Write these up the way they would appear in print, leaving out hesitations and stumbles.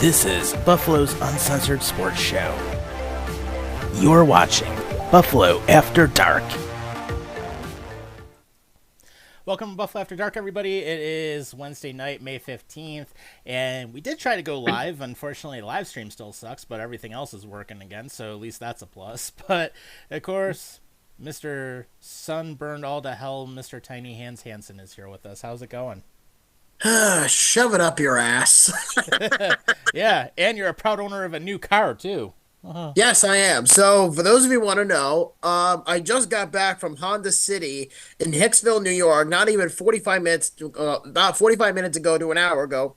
This is Buffalo's Uncensored Sports Show. You're watching Buffalo After Dark. Welcome to Buffalo After Dark, everybody. It is Wednesday night, May 15th, and we did try to go live. Unfortunately, the live stream still sucks, but everything else is working again, so at least that's a plus. But, of course, Mr. Sunburned all to hell, Mr. Tiny Hands Hansen is here with us. How's it going? Shove it up your ass. Yeah, and you're a proud owner of a new car, too. Yes, I am. So, for those of you who want to know, I just got back from Honda City in Hicksville, New York. Not even 45 minutes, about 45 minutes ago to an hour ago,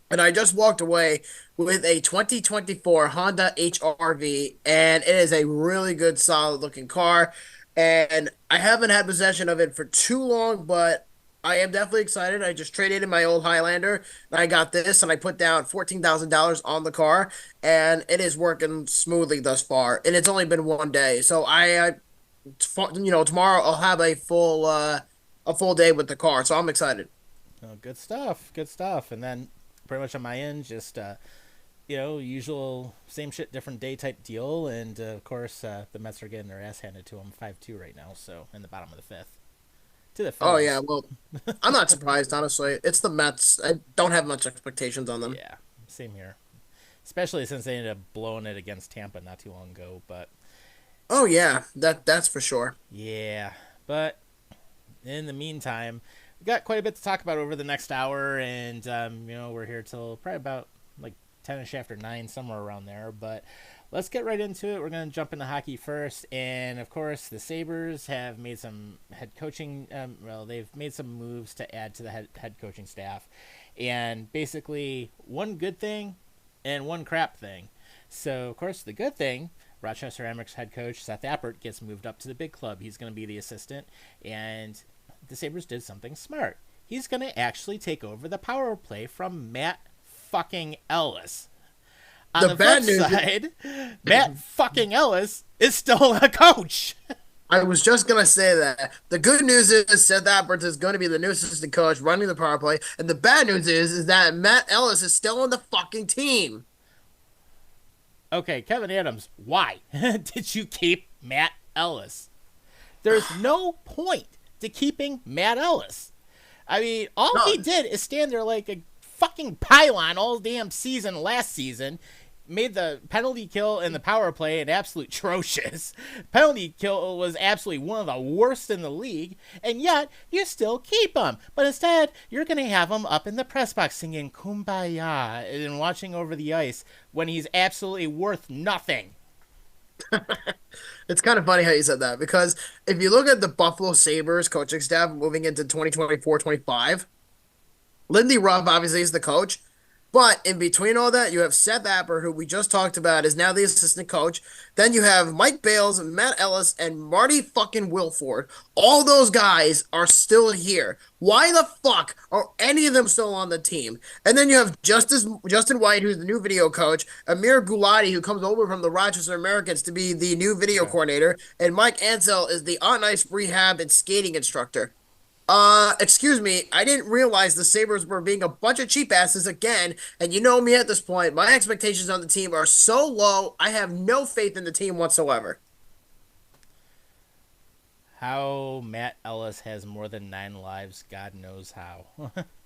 and I just walked away with a 2024 Honda HR-V, and it is a really good, solid-looking car. And I haven't had possession of it for too long, but I am definitely excited. I just traded in my old Highlander, and I got this, and I put down $14,000 on the car, and it is working smoothly thus far. And it's only been one day, so tomorrow I'll have a full day with the car, so I'm excited. Oh, good stuff, good stuff. And then pretty much on my end, just usual same shit, different day type deal. And of course, the Mets are getting their ass handed to them 5-2 right now, so in the bottom of the fifth. To the Oh Phillies. yeah, well, I'm not surprised, honestly. It's the Mets. I don't have much expectations on them. Yeah, same here. Especially since they ended up blowing it against Tampa not too long ago. But Oh yeah, that's for sure. yeah, but in the meantime, we got quite a bit to talk about over the next hour, and we're here till probably about like 10ish after 9, somewhere around there. But let's get right into it. We're going to jump into hockey first, and of course, the Sabres have made some head coaching. They've made some moves to add to the head coaching staff, and basically one good thing and one crap thing. So, of course, the good thing. Rochester Amherst head coach Seth Appert gets moved up to the big club. He's going to be the assistant, and the Sabres did something smart. He's going to actually take over the power play from Matt fucking Ellis. On the flip side, Matt fucking Ellis is still a coach. I was just gonna say that. The good news is Seth Appert is going to be the new assistant coach running the power play, and the bad news is that Matt Ellis is still on the fucking team. Okay, Kevin Adams, why did you keep Matt Ellis? There's no point to keeping Matt Ellis. I mean, all he did is stand there like a fucking pylon all damn season last season. Made the penalty kill and the power play an absolute atrocious. Penalty kill was absolutely one of the worst in the league, and yet you still keep him. But instead, you're going to have him up in the press box singing Kumbaya and watching over the ice when he's absolutely worth nothing. It's kind of funny how you said that, because if you look at the Buffalo Sabres coaching staff moving into 2024-25, Lindy Ruff obviously is the coach. But in between all that, you have Seth Appert, who we just talked about, is now the assistant coach. Then you have Mike Bales and Matt Ellis and Marty fucking Wilford. All those guys are still here. Why the fuck are any of them still on the team? And then you have Justin White, who's the new video coach, Amir Gulati, who comes over from the Rochester Americans to be the new video coordinator, and Mike Ansell is the on-ice rehab and skating instructor. Excuse me, I didn't realize the Sabres were being a bunch of cheap asses again, and you know me at this point. My expectations on the team are so low, I have no faith in the team whatsoever. How Matt Ellis has more than 9 lives, God knows how.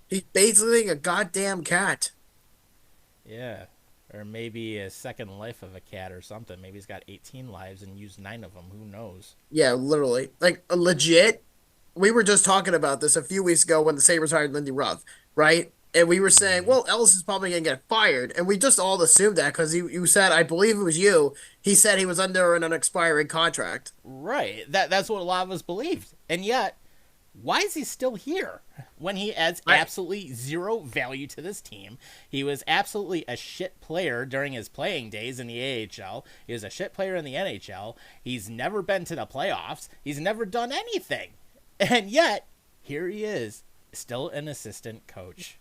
He's basically a goddamn cat. Yeah. Or maybe a second life of a cat or something. Maybe he's got 18 lives and used 9 of them. Who knows? Yeah, literally. Like, legit. We were just talking about this a few weeks ago when the Sabres hired Lindy Ruff, right? And we were saying, well, Ellis is probably going to get fired. And we just all assumed that because you said, I believe it was you, he said he was under an expiring contract. Right. That's what a lot of us believed. And yet, why is he still here when he adds absolutely zero value to this team? He was absolutely a shit player during his playing days in the AHL. He was a shit player in the NHL. He's never been to the playoffs. He's never done anything. And yet, here he is, still an assistant coach.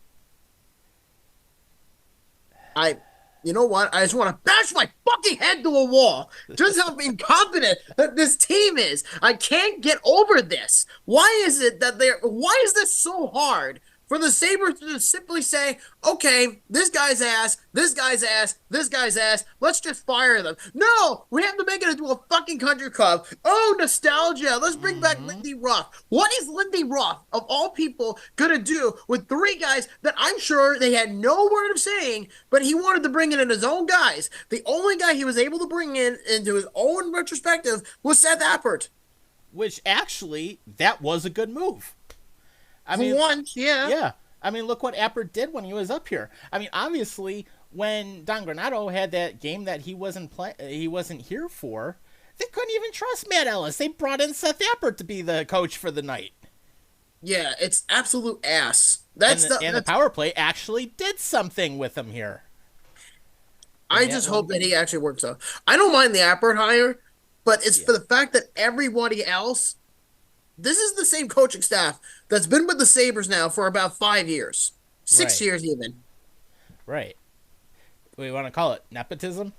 You know what? I just want to bash my fucking head to a wall. Just how incompetent that this team is. I can't get over this. Why is this so hard For the Sabres to just simply say, okay, this guy's ass, this guy's ass, this guy's ass, let's just fire them. No, we have to make it into a fucking country club. Oh, nostalgia. Let's bring back Mm-hmm. Lindy Ruff. What is Lindy Ruff, of all people, going to do with three guys that I'm sure they had no word of saying, but he wanted to bring in his own guys? The only guy he was able to bring in into his own retrospective was Seth Appert. Which actually, that was a good move. I For mean, once, yeah. yeah. I mean, look what Appert did when he was up here. I mean, obviously, when Don Granato had that game that he wasn't here for, they couldn't even trust Matt Ellis. They brought in Seth Appert to be the coach for the night, Yeah, it's absolute ass. and the power play actually did something with him here in I that just one hope that game. he actually works out. I don't mind the Appert hire, but it's Yeah, for the fact that everybody else, this is the same coaching staff that's been with the Sabres now for about 5 years, six right, years even. right. What do you want to call it? Nepotism?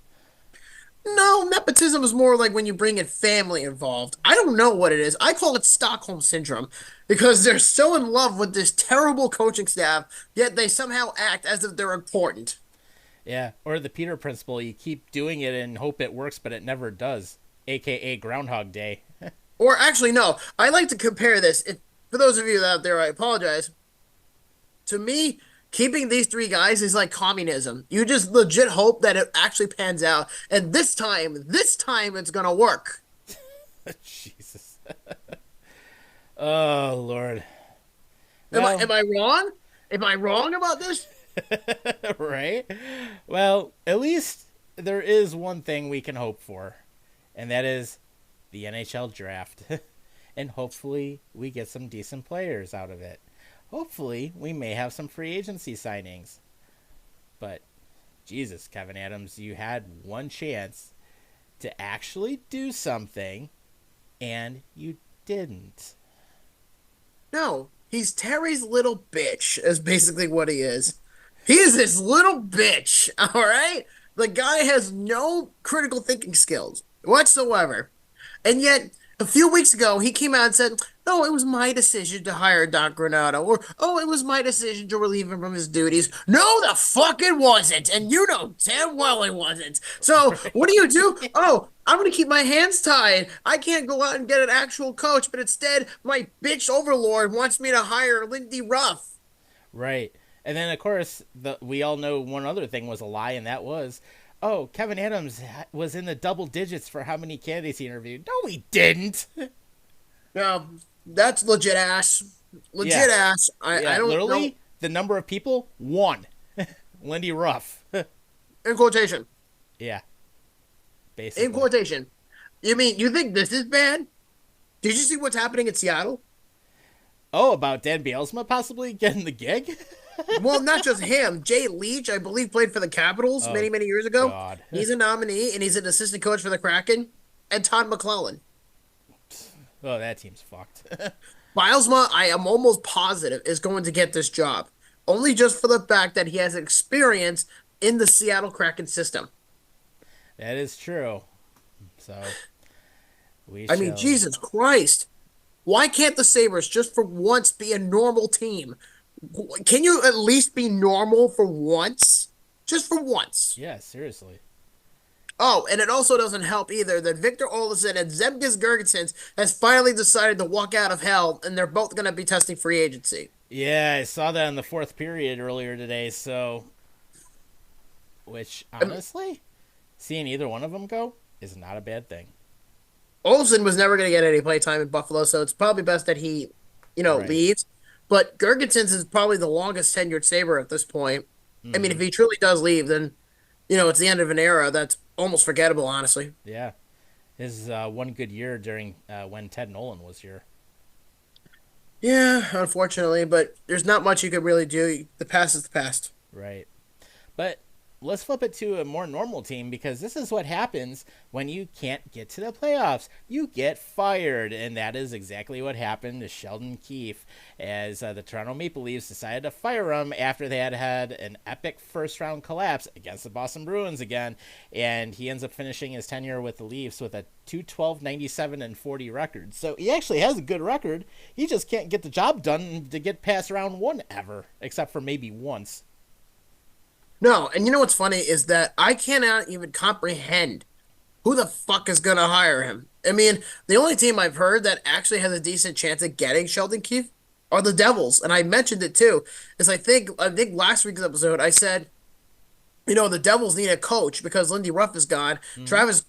No, nepotism is more like when you bring in family involved. I don't know what it is. I call it Stockholm syndrome because they're so in love with this terrible coaching staff, yet they somehow act as if they're important. Yeah, or the Peter principle. You keep doing it and hope it works, but it never does. AKA Groundhog Day. Or actually, no, I like to compare this. For those of you out there, I apologize. To me, keeping these three guys is like communism. You just legit hope that it actually pans out. And this time it's gonna work. Jesus. Oh, Lord. Am I Well, am I wrong? Am I wrong about this? right? Well, at least there is one thing we can hope for, and that is the NHL draft. And hopefully we get some decent players out of it. Hopefully we may have some free agency signings. But Jesus, Kevin Adams, you had one chance to actually do something and you didn't. No, he's Terry's little bitch, is basically what he is. He is this little bitch, all right? The guy has no critical thinking skills whatsoever. And yet, a few weeks ago, he came out and said, "Oh, it was my decision to hire Doc Granato," or "Oh, it was my decision to relieve him from his duties." No, the fuck it wasn't, and you know damn well it wasn't. So, what do you do? Oh, I'm gonna keep my hands tied. I can't go out and get an actual coach, but instead, my bitch overlord wants me to hire Lindy Ruff. Right. And then, of course, we all know one other thing was a lie, and that was, oh, Kevin Adams was in the double digits for how many candidates he interviewed. No, he didn't. That's legit ass. Yeah. Legit ass. I Yeah, don't know. literally, the number of people, one. Lindy Ruff. In quotation. Yeah, In basically. quotation. You mean you think this is bad? Did you see what's happening in Seattle? Oh, about Dan Bielema possibly getting the gig? Well, not just him. Jay Leach, I believe, played for the Capitals Oh, many, many years ago. God. He's a nominee, and he's an assistant coach for the Kraken. And Todd McClellan. Oh, that team's fucked. Bilesma, I am almost positive, is going to get this job. Only just for the fact that he has experience in the Seattle Kraken system. That is true. So, we I mean, shall. Jesus Christ. Why can't the Sabres just for once be a normal team? Can you at least be normal for once? Just for once. Yeah, seriously. Oh, and it also doesn't help either that Victor Olofsson and Zemgus Girgensons has finally decided to walk out of hell, and they're both going to be testing free agency. Yeah, I saw that in the fourth period earlier today, so. Which, I mean, honestly, seeing either one of them go is not a bad thing. Olofsson was never going to get any playtime in Buffalo, so it's probably best that he, Right. leaves. But Girgensons is probably the longest tenured Sabre at this point. I mean, if Mm-hmm. he truly does leave, then, it's the end of an era that's almost forgettable, honestly. Yeah. His one good year during when Ted Nolan was here. Yeah, unfortunately, but there's not much you could really do. The past is the past. Right. But let's flip it to a more normal team because this is what happens when you can't get to the playoffs. You get fired, and that is exactly what happened to Sheldon Keefe as the Toronto Maple Leafs decided to fire him after they had had an epic first round collapse against the Boston Bruins again, and he ends up finishing his tenure with the Leafs with a 212, 97, and 40 record. So he actually has a good record. He just can't get the job done to get past round one ever, except for maybe once. No, and you know what's funny is that I cannot even comprehend who the fuck is gonna hire him. I mean, the only team I've heard that actually has a decent chance of getting Sheldon Keefe are the Devils, and I mentioned it too. Is I think last week's episode I said, the Devils need a coach because Lindy Ruff is gone. Mm-hmm. Travis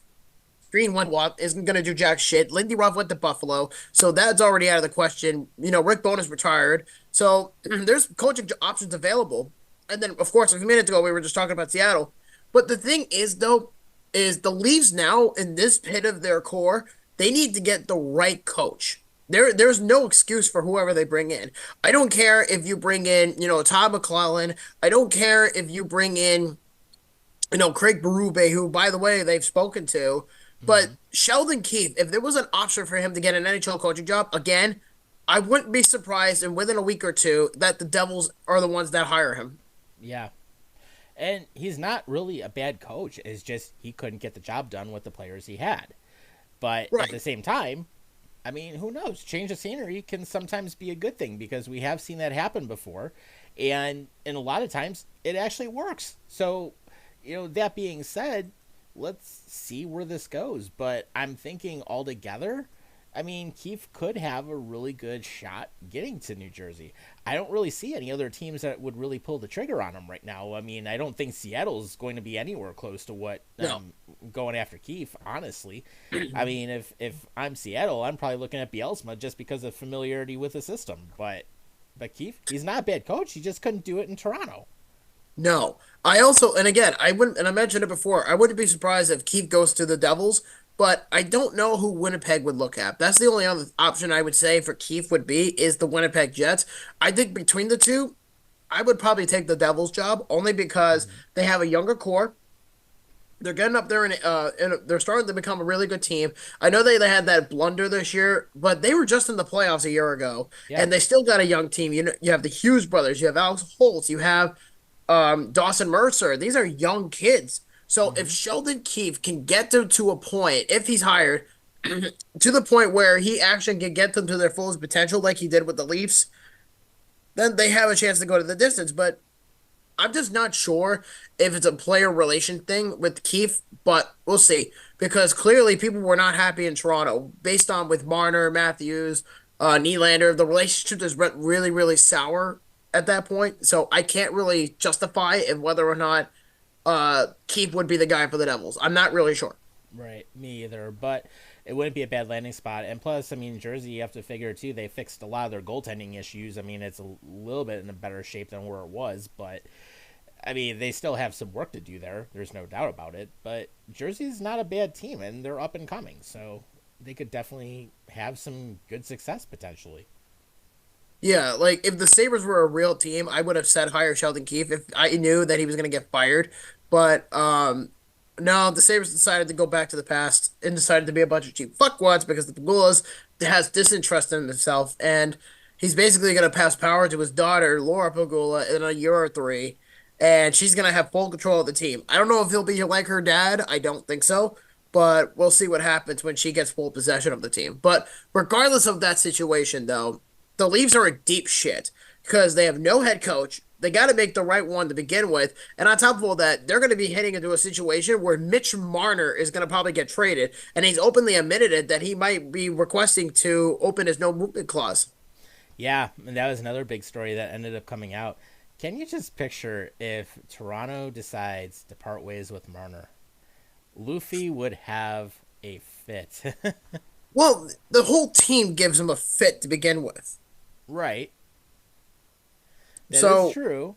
Green isn't going to do jack shit. Lindy Ruff went to Buffalo, so that's already out of the question. Rick Bowness retired, so there's coaching options available. And then, of course, a few minutes ago we were just talking about Seattle. But the thing is, though, is the Leafs now in this pit of their core, they need to get the right coach. There's no excuse for whoever they bring in. I don't care if you bring in, Todd McClellan. I don't care if you bring in Craig Berube, who, by the way, they've spoken to. But Mm-hmm. Sheldon Keefe, if there was an option for him to get an NHL coaching job, again, I wouldn't be surprised, and within a week or two, that the Devils are the ones that hire him. Yeah. And he's not really a bad coach. It's just he couldn't get the job done with the players he had. But at Right. the same time, I mean, who knows? Change of scenery can sometimes be a good thing because we have seen that happen before. And a lot of times it actually works. So, that being said, let's see where this goes. But I'm thinking altogether, I mean, Keefe could have a really good shot getting to New Jersey. I don't really see any other teams that would really pull the trigger on him right now. I mean, I don't think Seattle's going to be anywhere close to what No. going after Keefe, honestly. I mean, if I'm Seattle, I'm probably looking at Bielsa just because of familiarity with the system. But Keefe, he's not a bad coach. He just couldn't do it in Toronto. No. I also, and again, I wouldn't, and I mentioned it before, I wouldn't be surprised if Keith goes to the Devils, but I don't know who Winnipeg would look at. That's the only other option I would say for Keith would be is the Winnipeg Jets. I think between the two, I would probably take the Devils job only because Mm-hmm. they have a younger core. They're getting up there and they're starting to become a really good team. I know they had that blunder this year, but they were just in the playoffs a year ago, Yeah. and they still got a young team. You have the Hughes brothers, you have Alex Holtz, you have Dawson Mercer. These are young kids. So if Mm-hmm. Sheldon Keefe can get them to a point, if he's hired, to the point where he actually can get them to their fullest potential, like he did with the Leafs, then they have a chance to go to the distance. But I'm just not sure if it's a player relation thing with Keefe, but we'll see. Because clearly people were not happy in Toronto based on with Marner, Matthews, Nylander. The relationship just went really, really sour at that point. So I can't really justify if whether or not Keefe would be the guy for the Devils. I'm not really sure. Right, me either. But it wouldn't be a bad landing spot. And plus, I mean, Jersey, you have to figure too, they fixed a lot of their goaltending issues. I mean, it's a little bit in a better shape than where it was, but I mean, they still have some work to do there. There's no doubt about it. But Jersey's not a bad team, and they're up and coming, so they could definitely have some good success potentially. Yeah, like if the Sabres were a real team, I would have said hire Sheldon Keefe if I knew that he was going to get fired. But no, the Sabres decided to go back to the past and decided to be a bunch of cheap fuckwads because the Pagulas has disinterest in himself, and he's basically going to pass power to his daughter Laura Pagula in a year or three, and she's going to have full control of the team. I don't know if he'll be like her dad. I don't think so. But we'll see what happens when she gets full possession of the team. But regardless of that situation, though, the Leafs are in deep shit because they have no head coach. They got to make the right one to begin with. And on top of all that, they're going to be heading into a situation where Mitch Marner is going to probably get traded. And he's openly admitted it that he might be requesting to open his no movement clause. Yeah, and that was another big story that ended up coming out. Can you just picture if Toronto decides to part ways with Marner? Luffy would have a fit. Well, the whole team gives him a fit to begin with. Right. That is So, true.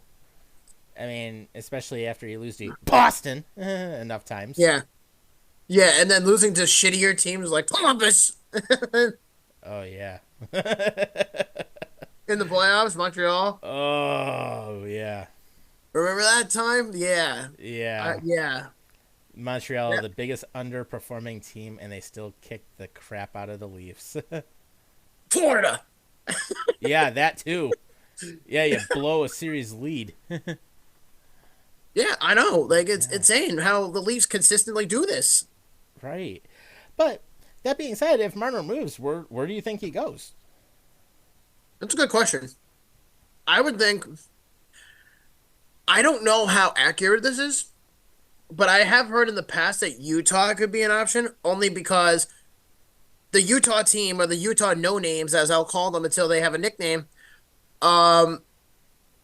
I mean, especially after you lose to Boston enough times. yeah. Yeah, and then losing to shittier teams like Columbus Oh, yeah. in the playoffs, Montreal. Oh, yeah. Remember that time? Yeah. Yeah. Yeah. Montreal, Yeah. the biggest underperforming team, and they still kicked the crap out of the Leafs. Florida. Yeah, that too. Yeah, you blow a series lead. Yeah, I know. Like it's Yeah, insane how the Leafs consistently do this. right. But that being said, if Marner moves, where do you think he goes? That's a good question. I would think I don't know how accurate this is, but I have heard in the past that Utah could be an option only because the Utah team or the Utah no names, as I'll call them until they have a nickname, um,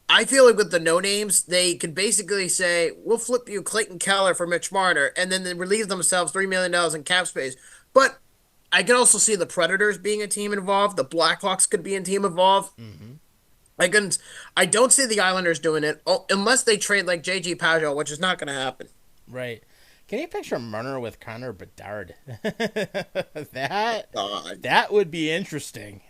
I feel like with the no names, they could basically say, "We'll flip you Clayton Keller for Mitch Marner," and then they relieve themselves $3 million in cap space. But I can also see the Predators being a team involved. The Blackhawks could be a team involved. Mm-hmm. I can, I don't see the Islanders doing it unless they trade like JG Pajot, which is not going to happen. Right. Can you picture Marner with Connor Bedard? that God, that would be interesting.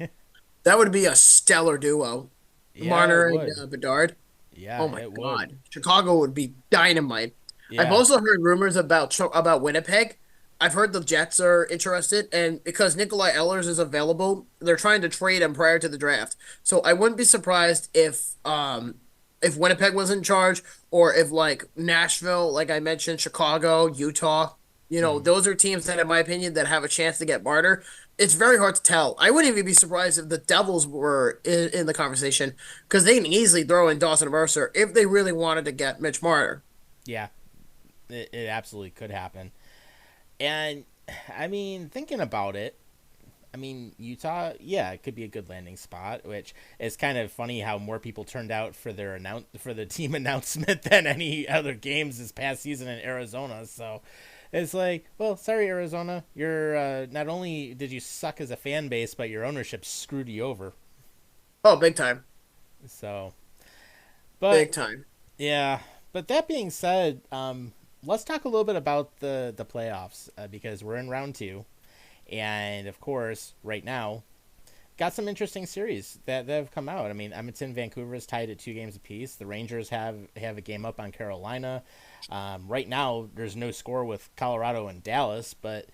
that would be a stellar duo, Yeah, it Marner and would. Bedard. Yeah, Oh my it would. God, Chicago would be dynamite. I've Yeah. also heard rumors about Winnipeg. I've heard the Jets are interested, and because Nikolai Ehlers is available, they're trying to trade him prior to the draft. So I wouldn't be surprised if Winnipeg was in charge, or if like Nashville, like I mentioned, Chicago, Utah. Mm-hmm. Those are teams that, in my opinion, that have a chance to get Marner. It's very hard to tell. I wouldn't even be surprised if the Devils were in the conversation because they can easily throw in Dawson Mercer if they really wanted to get Mitch Marner. Yeah, it absolutely could happen. And I mean, thinking about it, I mean, Utah, yeah, it could be a good landing spot, which is kind of funny how more people turned out for for the team announcement than any other games this past season in Arizona. So it's like, well, sorry, Arizona, you're not only did you suck as a fan base, but your ownership screwed you over. Oh, big time. So, but Big time. yeah, but that being said, let's talk a little bit about the playoffs because we're in round two, and of course, right now got some interesting series that have come out. I mean, Edmonton, Vancouver is tied at 2 games apiece. The Rangers have a game up on Carolina. Right now, there's no score with Colorado and Dallas, but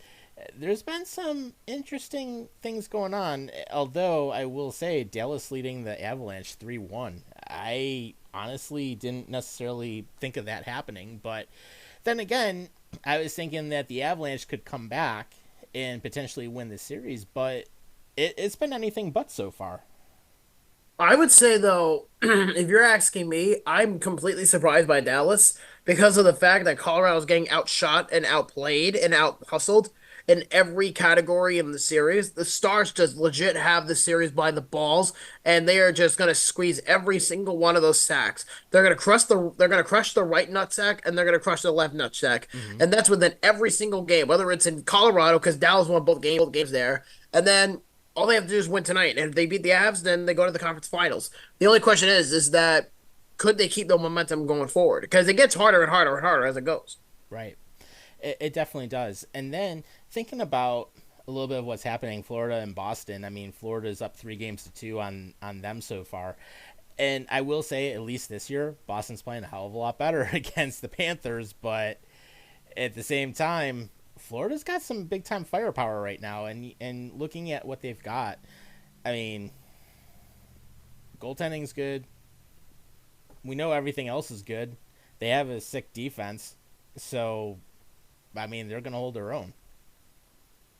there's been some interesting things going on. Although I will say, Dallas leading the Avalanche 3-1. I honestly didn't necessarily think of that happening, but then again, I was thinking that the Avalanche could come back and potentially win the series, but it's been anything but so far. I would say though, if you're asking me, I'm completely surprised by Dallas because of the fact that Colorado's getting outshot and outplayed and out hustled in every category in the series. The Stars just legit have the series by the balls, and they are just gonna squeeze every single one of those sacks. They're gonna crush the right nut sack and they're gonna crush the left nut sack, Mm-hmm. and that's within every single game, whether it's in Colorado because Dallas won both games there, and then all they have to do is win tonight. And if they beat the Avs, then they go to the conference finals. The only question is that could they keep the momentum going forward? Because it gets harder and harder and harder as it goes. Right. It definitely does. And then thinking about a little bit of what's happening, Florida and Boston. I mean, Florida's up 3 games to 2 on them so far. And I will say, at least this year, Boston's playing a hell of a lot better against the Panthers. But at the same time, Florida's got some big time firepower right now. And looking at what they've got, I mean, goaltending's good. We know everything else is good. They have a sick defense. So, I mean, they're going to hold their own.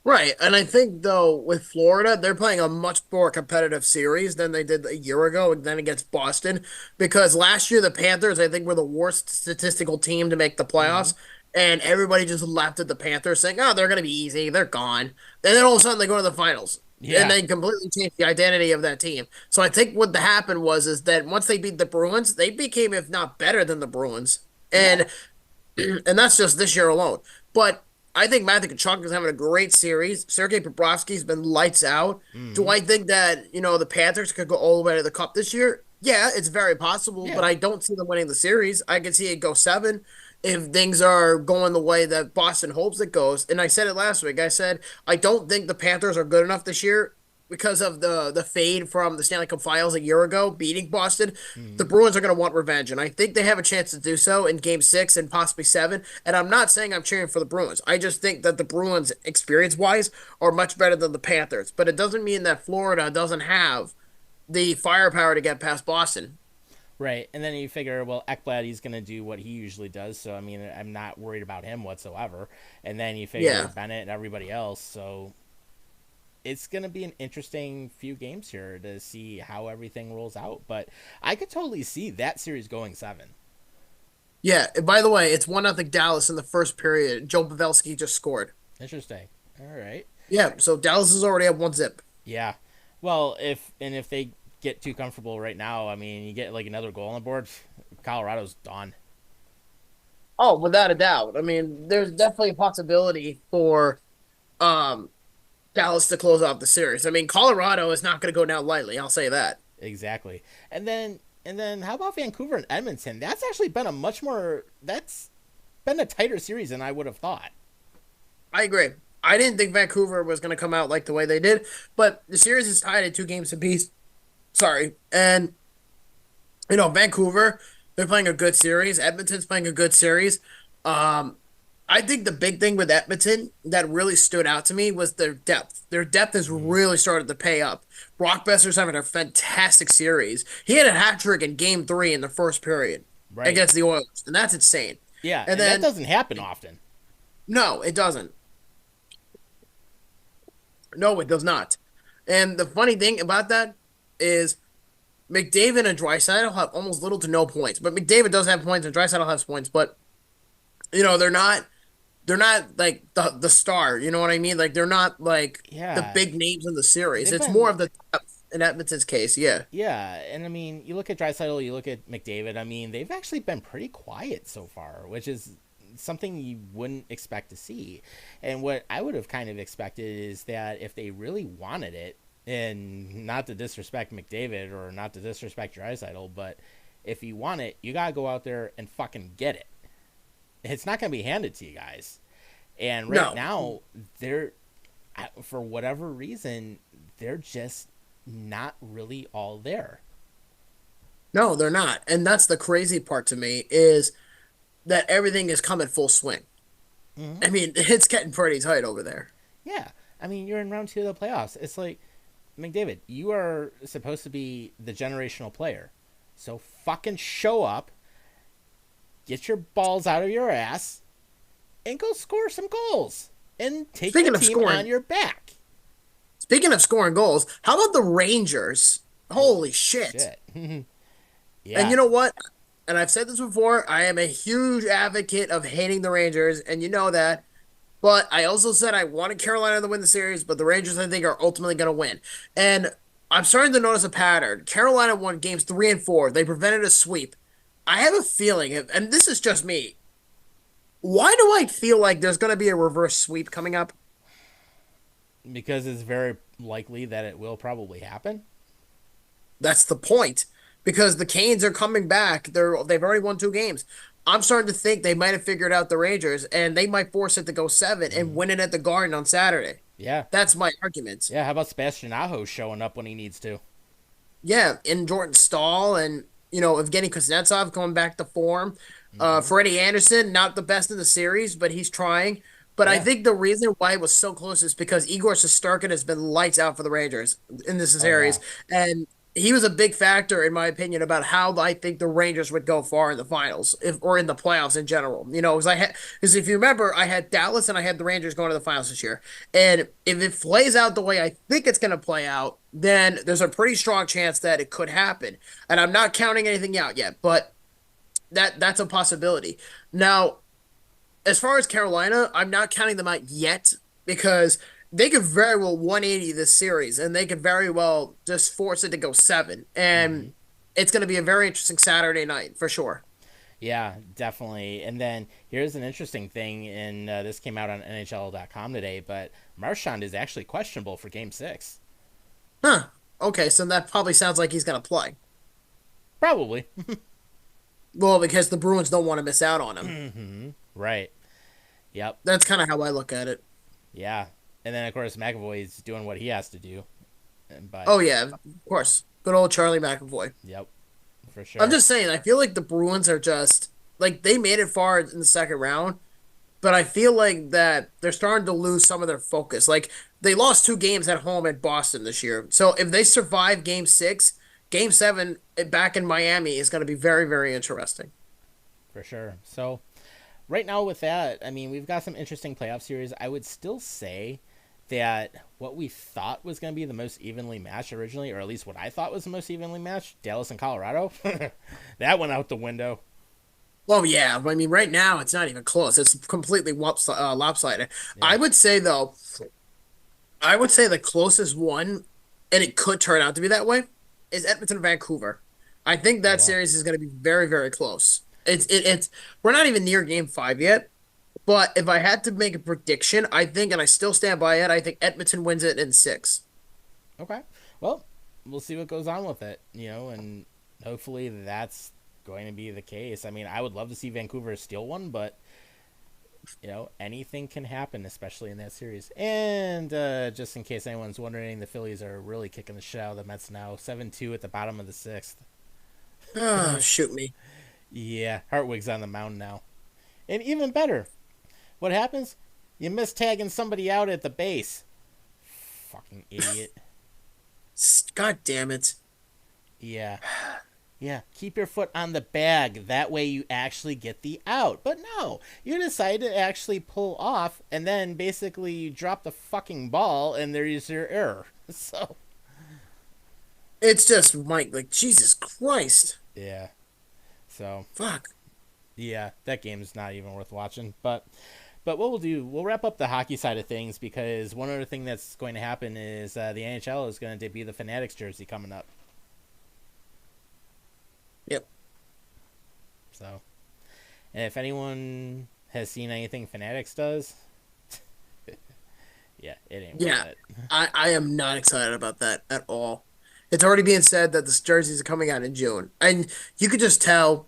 Right. And I think, though, with Florida, they're playing a much more competitive series than they did a year ago, and then against Boston. Because last year, the Panthers, I think, were the worst statistical team to make the Mm-hmm. playoffs. And everybody just laughed at the Panthers, saying, oh, they're going to be easy. They're gone. And then all of a sudden, they go to the finals. And Yeah. they completely changed the identity of that team. So I think what happened was is that once they beat the Bruins, they became, if not better than the Bruins. Yeah. And and that's just this year alone. But I think Matthew Tkachuk is having a great series. Sergei Bobrovsky's been lights out. Do Mm-hmm. I think that the Panthers could go all the way to the Cup this year? Yeah, it's very possible, but Yeah. I don't see them winning the series. I can see it go seven if things are going the way that Boston hopes it goes. And I said it last week. I said I don't think the Panthers are good enough this year because of the fade from the Stanley Cup Finals a year ago, beating Boston. The Mhm. Bruins are going to want revenge, and I think they have a chance to do so in Game 6 and possibly 7. And I'm not saying I'm cheering for the Bruins. I just think that the Bruins, experience-wise, are much better than the Panthers. But it doesn't mean that Florida doesn't have the firepower to get past Boston. Right, and then you figure, well, Ekblad, he's going to do what he usually does, so I mean, I'm not worried about him whatsoever. And then you figure Yeah. Bennett and everybody else, so it's going to be an interesting few games here to see how everything rolls out. But I could totally see that series going 7. Yeah. And by the way, it's 1-0 Dallas in the first period. Joe Pavelski just scored. Interesting. All right. Yeah. So Dallas is already at 1-0. Yeah. Well, if they get too comfortable right now, I mean, you get like another goal on the board, Colorado's done. Oh, without a doubt. I mean, there's definitely a possibility for um Dallas to close off the series. I mean, Colorado is not going to go down lightly. I'll say that. Exactly. And then how about Vancouver and Edmonton? That's actually been a much more that's been a tighter series than I would have thought. I agree. I didn't think Vancouver was going to come out like the way they did, but the series is tied at 2 games apiece. Sorry, and Vancouver, they're playing a good series. Edmonton's playing a good series. Um, I think the big thing with Edmonton that really stood out to me was their depth. Their depth has Mm, really started to pay up. Brock Besser's having a fantastic series. He had a hat trick in Game 3 in the first period right. against the Oilers, and that's insane. Yeah, And and that then doesn't happen often. no, it doesn't. No, it does not. And the funny thing about that is McDavid and Draisaitl have almost little to no points. But McDavid does have points and Draisaitl has points, but they're not like the star, you know what I mean? Like they're not like the Yeah. big names in the series. They've It's more been of the depth in Edmonton's case, yeah. yeah, and I mean, you look at Drysdale, you look at McDavid. I mean, they've actually been pretty quiet so far, which is something you wouldn't expect to see. And what I would have kind of expected is that if they really wanted it, and not to disrespect McDavid or not to disrespect Drysdale, but if you want it, you gotta go out there and fucking get it. It's not gonna be handed to you guys. And right No. now, they're for whatever reason, they're just not really all there. No, they're not. And that's the crazy part to me is that everything is coming full swing. Hmm. I mean, it's getting pretty tight over there. Yeah, I mean, you're in round 2 of the playoffs. It's like, McDavid, you are supposed to be the generational player, so fucking show up, get your balls out of your ass, and go score some goals, and take the Speaking of team on scoring, your back. speaking of scoring goals, how about the Rangers? Oh Holy shit. shit! And Yeah, you know what? And I've said this before, I am a huge advocate of hating the Rangers, and you know that. But I also said I wanted Carolina to win the series, but the Rangers, I think, are ultimately going to win. And I'm starting to notice a pattern. Carolina won games 3 and 4. They prevented a sweep. I have a feeling, and this is just me. Why do I feel like there's going to be a reverse sweep coming up? because it's very likely that it will probably happen. That's the point. Because the Canes are coming back. They've already won 2 games. I'm starting to think they might have figured out the Rangers, and they might force it to go 7 and Hmm. win it at the Garden on Saturday. Yeah, That's my argument. yeah. How about Sebastian Aho showing up when he needs to? Yeah, in Jordan Stahl and Evgeny Kuznetsov going back to form. Hmm. Freddie Anderson, not the best in the series, but he's trying. But I Yeah. think the reason why it was so close is because Igor Shesterkin has been lights out for the Rangers in this Oh yeah. series, and he was a big factor, in my opinion, about how I think the Rangers would go far in the finals, if or in the playoffs in general. Because if you remember, I had Dallas and I had the Rangers going to the finals this year, and if it plays out the way I think it's going to play out, then there's a pretty strong chance that it could happen. And I'm not counting anything out yet, but that's a possibility. Now, as far as Carolina, I'm not counting them out yet because they could very well 180 this series and they could very well just force it to go 7. Hmm. And it's going to be a very interesting Saturday night for sure. Yeah, definitely. And then here's an interesting thing, and this came out on NHL.com today, but Marchand is actually questionable for Game 6. Huh. Okay, so that probably sounds like he's going to play. Probably. Well, because the Bruins don't want to miss out on him. Hmm. Right. Yep. That's kind of how I look at it. Yeah. And then, of course, McAvoy's doing what he has to do. But Oh yeah, of course. Good old Charlie McAvoy. yep, for I'm sure. just saying, I feel like the Bruins are just like they made it far in the second round, but I feel like that they're starting to lose some of their focus. Like they lost two games at home at Boston this year. So if they survive game six, game seven back in Miami is going to be very, very interesting. For sure. So right now with that, I mean, we've got some interesting playoff series. I would still say that what we thought was going to be the most evenly matched originally, or at least what I thought was the most evenly matched, Dallas and Colorado, that went out the window. Well, yeah, I mean, right now it's not even close. It's completely lopsided. Yeah. I would say though, I would say the closest one, and it could turn out to be that way, is Edmonton Vancouver. I think Oh that well. series is going to be very, very close. It's we're not even near game five yet. But if I had to make a prediction, I think, and I still stand by it, I think Edmonton wins it in six. Okay. Well, we'll see what goes on with it, and hopefully that's going to be the case. I mean, I would love to see Vancouver steal one, but anything can happen, especially in that series. And just in case anyone's wondering, the Phillies are really kicking the shit out of the Mets now, 7-2 at the bottom of the sixth. Oh, shoot me. Yeah, Hartwig's on the mound now. And even better, what happens? You miss tagging somebody out at the base. Fucking idiot. God damn it. Yeah. Yeah, keep your foot on the bag. That way you actually get the out. But no, you decide to actually pull off, and then basically you drop the fucking ball, and there's your error. So, It's just Mike, like Jesus Christ. yeah. So, Fuck. yeah, that game's not even worth watching. But what we'll do, we'll wrap up the hockey side of things because one other thing that's going to happen is the NHL is going to debut the Fanatics jersey coming up. Yep. So, and if anyone has seen anything Fanatics does, yeah, it ain't worth Yeah. it. I am not excited about that at all. It's already being said that the jerseys are coming out in June. And you could just tell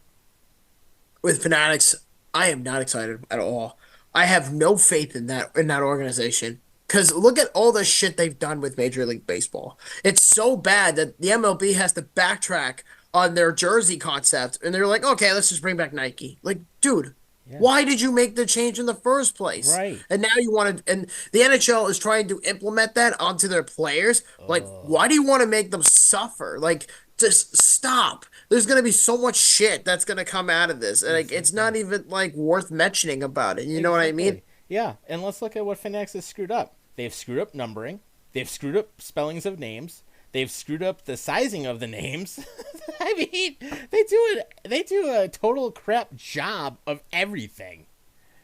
with Fanatics, I am not excited at all. I have no faith in that organization. Because look at all the shit they've done with Major League Baseball. It's so bad that the MLB has to backtrack on their jersey concept, and they're like, okay, let's just bring back Nike. Like, dude, Yeah, why did you make the change in the first place? right. And now you want to, and the NHL is trying to implement that onto their players. Like, Oh, why do you want to make them suffer? Like, just stop. There's gonna be so much shit that's gonna come out of this, and like, it's not exactly. even like worth mentioning about it. You know what I mean? Exactly. Yeah, and let's look at what Fanatics has screwed up. They've screwed up numbering. They've screwed up spellings of names. They've screwed up the sizing of the names. I mean, they do a total crap job of everything.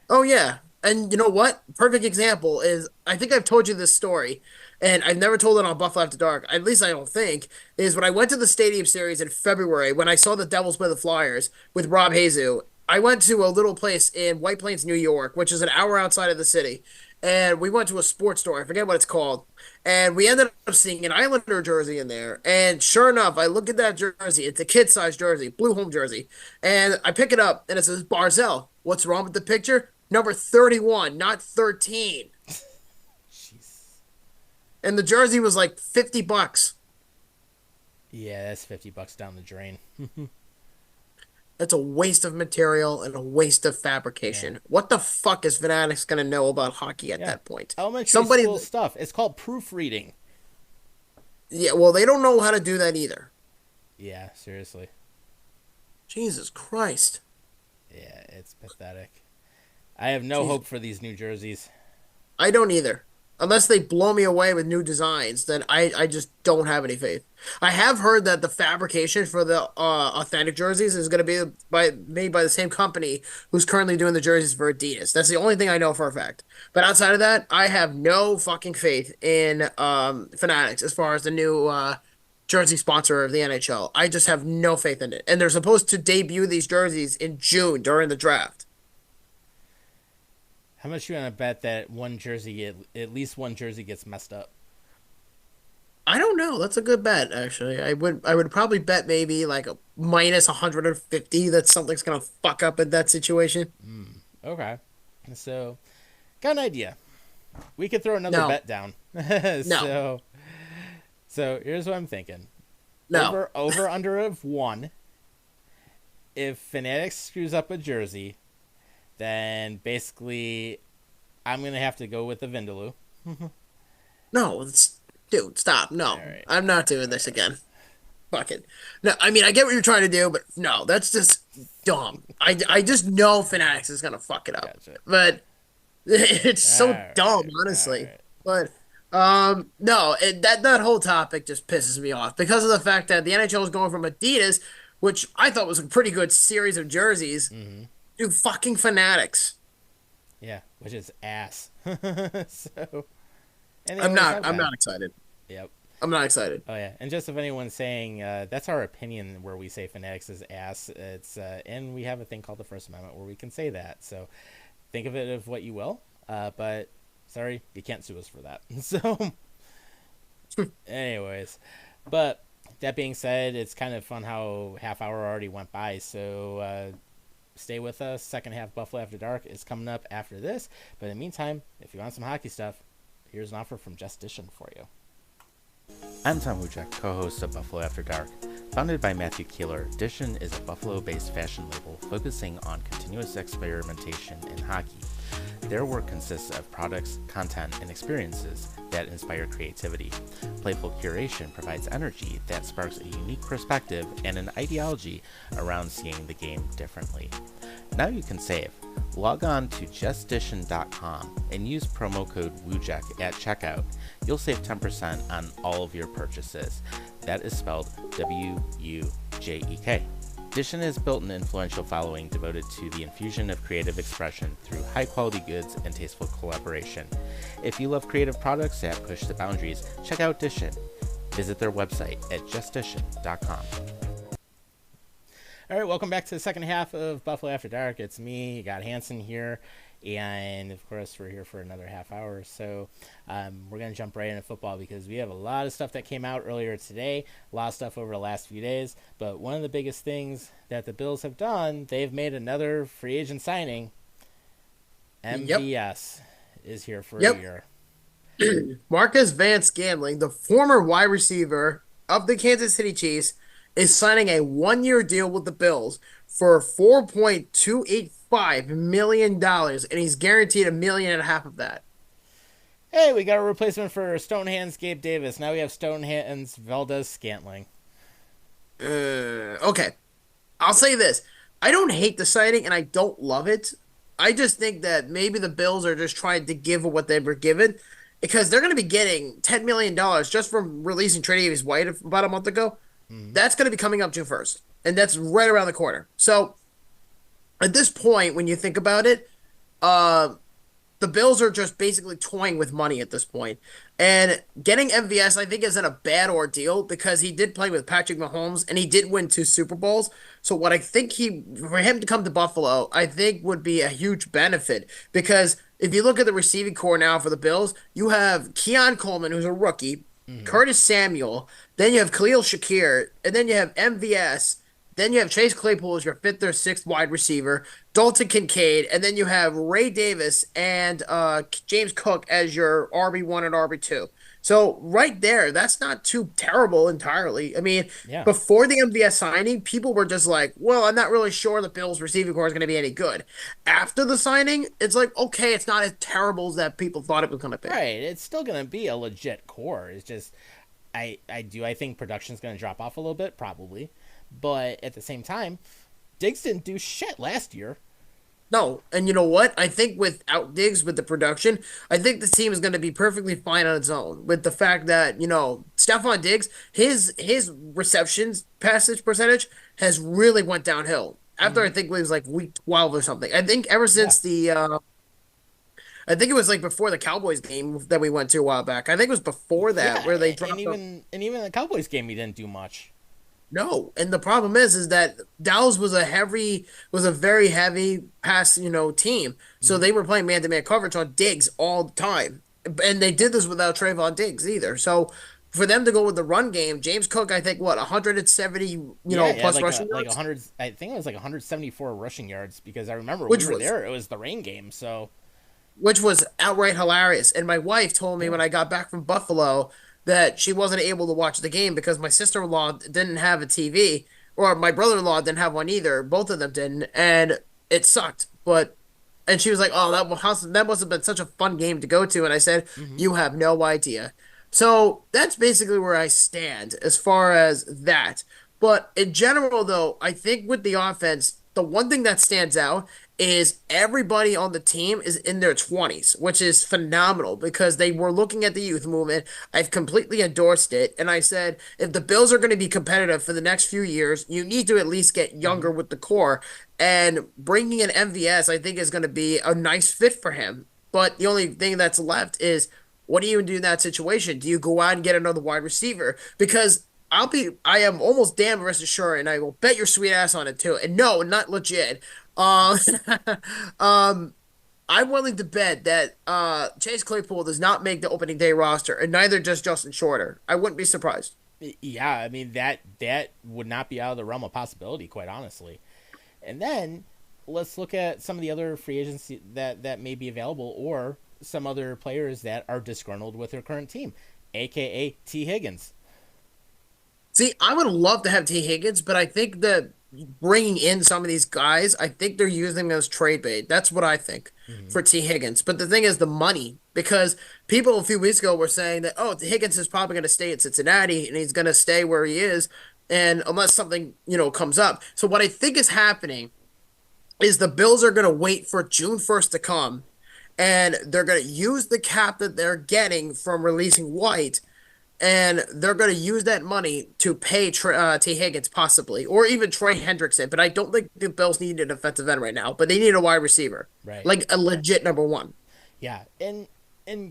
Oh yeah. And you know what? Perfect example is I think I've told you this story, and I've never told it on Buffalo After Dark. At least I don't think is when I went to the Stadium Series in February when I saw the Devils play the Flyers with Rob Hazu. I went to a little place in White Plains, New York, which is an hour outside of the city, and we went to a sports store. I forget what it's called, and we ended up seeing an Islander jersey in there. And sure enough, I look at that jersey. It's a kid-size jersey, blue home jersey, and I pick it up, and it says Barzell. What's wrong with the picture? Number 31, not 13. Jeez. And the jersey was like $50. Yeah, that's $50 down the drain. That's a waste of material and a waste of Yeah. fabrication. What the fuck is Fanatics going to know about hockey at Yeah. that point? Elementary Somebody, school stuff. It's called proofreading. yeah, well, they don't know how to do that either. Yeah, seriously. Jesus Christ. Yeah, it's pathetic. I have no Jesus. hope for these new jerseys. I don't either. Unless they blow me away with new designs, then I just don't have any faith. I have heard that the fabrication for the authentic jerseys is going to be made by the same company who's currently doing the jerseys for Adidas. That's the only thing I know for a fact. But outside of that, I have no fucking faith in Fanatics as far as the new jersey sponsor of the NHL. I just have no faith in it. And they're supposed to debut these jerseys in June during the draft. How much you want to bet that one jersey, at least one jersey, gets messed up? I don't know. That's a good bet, actually. I would probably bet maybe like a minus 150 that something's gonna fuck up in that situation. Okay. So, got an idea. We could throw another No, bet down. no. so, So here's what I'm thinking. No. Over under of 1. If Fanatics screws up a jersey, then basically I'm going to have to go with the Vindaloo. No, dude, stop. All No, right. I'm not doing this again. Fuck it. No, I mean, I get what you're trying to do, but no, that's just dumb. I just know Fanatics is gonna fuck it up, Gotcha. but it's All so dumb, right. All honestly. right. But no, that whole topic just pisses me off because of the fact that the NHL is going from Adidas, which I thought was a pretty good series of jerseys, Mm-hmm. to fucking Fanatics. Yeah, which is ass. So, anyways, I'm okay. not excited. Yep. I'm not excited. Oh yeah, and just if anyone's saying that's our opinion where we say Fanatics is ass, it's and we have a thing called the First Amendment where we can say that. So think of it of what you will, but sorry, you can't sue us for that. So, anyways, but that being said, it's kind of fun how half hour already went by. So stay with us. Second half Buffalo After Dark is coming up after this. But in the meantime, if you want some hockey stuff, here's an offer from Just Dishing for you. I'm Tom Wujek, co-host of Buffalo After Dark. Founded by Matthew Keeler, Dishin is a Buffalo-based fashion label focusing on continuous experimentation in hockey. Their work consists of products, content, and experiences that inspire creativity. Playful curation provides energy that sparks a unique perspective and an ideology around seeing the game differently. Now you can save. Log on to justdishin.com and use promo code WUJEK at checkout. You'll save 10% on all of your purchases. That is spelled W-U-J-E-K. Dishin has built an influential following devoted to the infusion of creative expression through high-quality goods and tasteful collaboration. If you love creative products that push the boundaries, check out Dishin. Visit their website at justdishin.com. All right, welcome back to the second half of Buffalo After Dark. It's me, you got Hanson here, and of course we're here for another half hour. So we're going to jump right into football because we have a lot of stuff that came out earlier today, a lot of stuff over the last few days. But one of the biggest things that the Bills have done, they've made another free agent signing. Yep. MVS is here for a Yep. year. Marcus Vance Scantling, the former wide receiver of the Kansas City Chiefs, is signing a 1-year deal with the Bills for $4.285 million, and he's guaranteed $1.5 million of that. Hey, we got a replacement for Stonehands Gabe Davis. Now we have Stonehands Valdez Scantling. Okay. I'll say this. I don't hate the signing, and I don't love it. I just think that maybe the Bills are just trying to give what they were given because they're going to be getting $10 million just from releasing Tre'Davious White about a month ago. Mm-hmm. That's going to be coming up June 1st, and that's right around the corner. So at this point, when you think about it, uh, the Bills are just basically toying with money at this point. And getting MVS, I think, isn't a bad ordeal because he did play with Patrick Mahomes and he did win 2 Super Bowls. So what I think for him to come to Buffalo, I think would be a huge benefit because if you look at the receiving core now for the Bills, you have Keon Coleman, who's a rookie, Mm-hmm. Curtis Samuel, then you have Khalil Shakir, and then you have MVS. Then you have Chase Claypool as your fifth or sixth wide receiver, Dalton Kincaid, and then you have Ray Davis and James Cook as your RB1 and RB2. So right there, that's not too terrible entirely. I mean, Yeah. before the MVS signing, people were just like, well, I'm not really sure the Bills receiving core is going to be any good. After the signing, it's like, okay, it's not as terrible as that people thought it was going to be. Right. It's still going to be a legit core. It's just, I think production's going to drop off a little bit, probably. But at the same time, Diggs didn't do shit last year. No, and you know what? I think without Diggs with the production, I think the team is going to be perfectly fine on its own. With the fact that Stephon Diggs, his receptions passage percentage has really went downhill after I Mm-hmm. think it was like week 12 or something. I think ever Yeah. since I think it was like before the Cowboys game that we went to a while back. I think it was before that Yeah. where they And dropped up. even the Cowboys game, he didn't do much. No, and the problem is that Dallas was a very heavy pass, team. So Mm-hmm. they were playing man-to-man coverage on Diggs all the time, and they did this without Trayvon Diggs either. So for them to go with the run game, James Cook, I think 170, Yeah, he had plus rushing like yards, 100. I think it was like 174 rushing yards because I remember we which were was there. It was the rain game, so which was outright hilarious. And my wife told me yeah. when I got back from Buffalo. that she wasn't able to watch the game because my sister-in-law didn't have a TV, or my brother-in-law didn't have one either. Both of them didn't, and it sucked. But and she was like, "Oh, that must have been such a fun game to go to." And I said, Hmm. "You have no idea." So that's basically where I stand as far as that. But in general, though, I think with the offense, the one thing that stands out is everybody on the team is in their 20s, which is phenomenal because they were looking at the youth movement. I've completely endorsed it. And I said, if the Bills are going to be competitive for the next few years, you need to at least get Hmm. younger with the core. And bringing in MVS, I think, is going to be a nice fit for him. But the only thing that's left is what do you do in that situation? Do you go out and get another wide receiver? Because I am almost damn rest assured, and I will bet your sweet ass on it too. And no, not legit. Um, um, I'm willing to bet that Chase Claypool does not make the opening day roster, and neither does Justin Shorter. I wouldn't be surprised. Yeah, I mean that would not be out of the realm of possibility, quite honestly. And then let's look at some of the other free agents that may be available, or some other players that are disgruntled with their current team, aka T. Higgins. See, I would love to have T. Higgins, but I think that bringing in some of these guys, I think they're using them as trade bait. That's what I think Hmm. for T. Higgins. But the thing is the money, because people a few weeks ago were saying that, oh, Higgins is probably going to stay at Cincinnati and he's going to stay where he is, and unless something, comes up. So what I think is happening is the Bills are going to wait for June 1st to come, and they're going to use the cap that they're getting from releasing White, and they're going to use that money to pay T. Higgins possibly, or even Trey Hendrickson. But I don't think the Bills need an defensive end right now. But they need a wide receiver, Right. like a legit number one. Yeah, and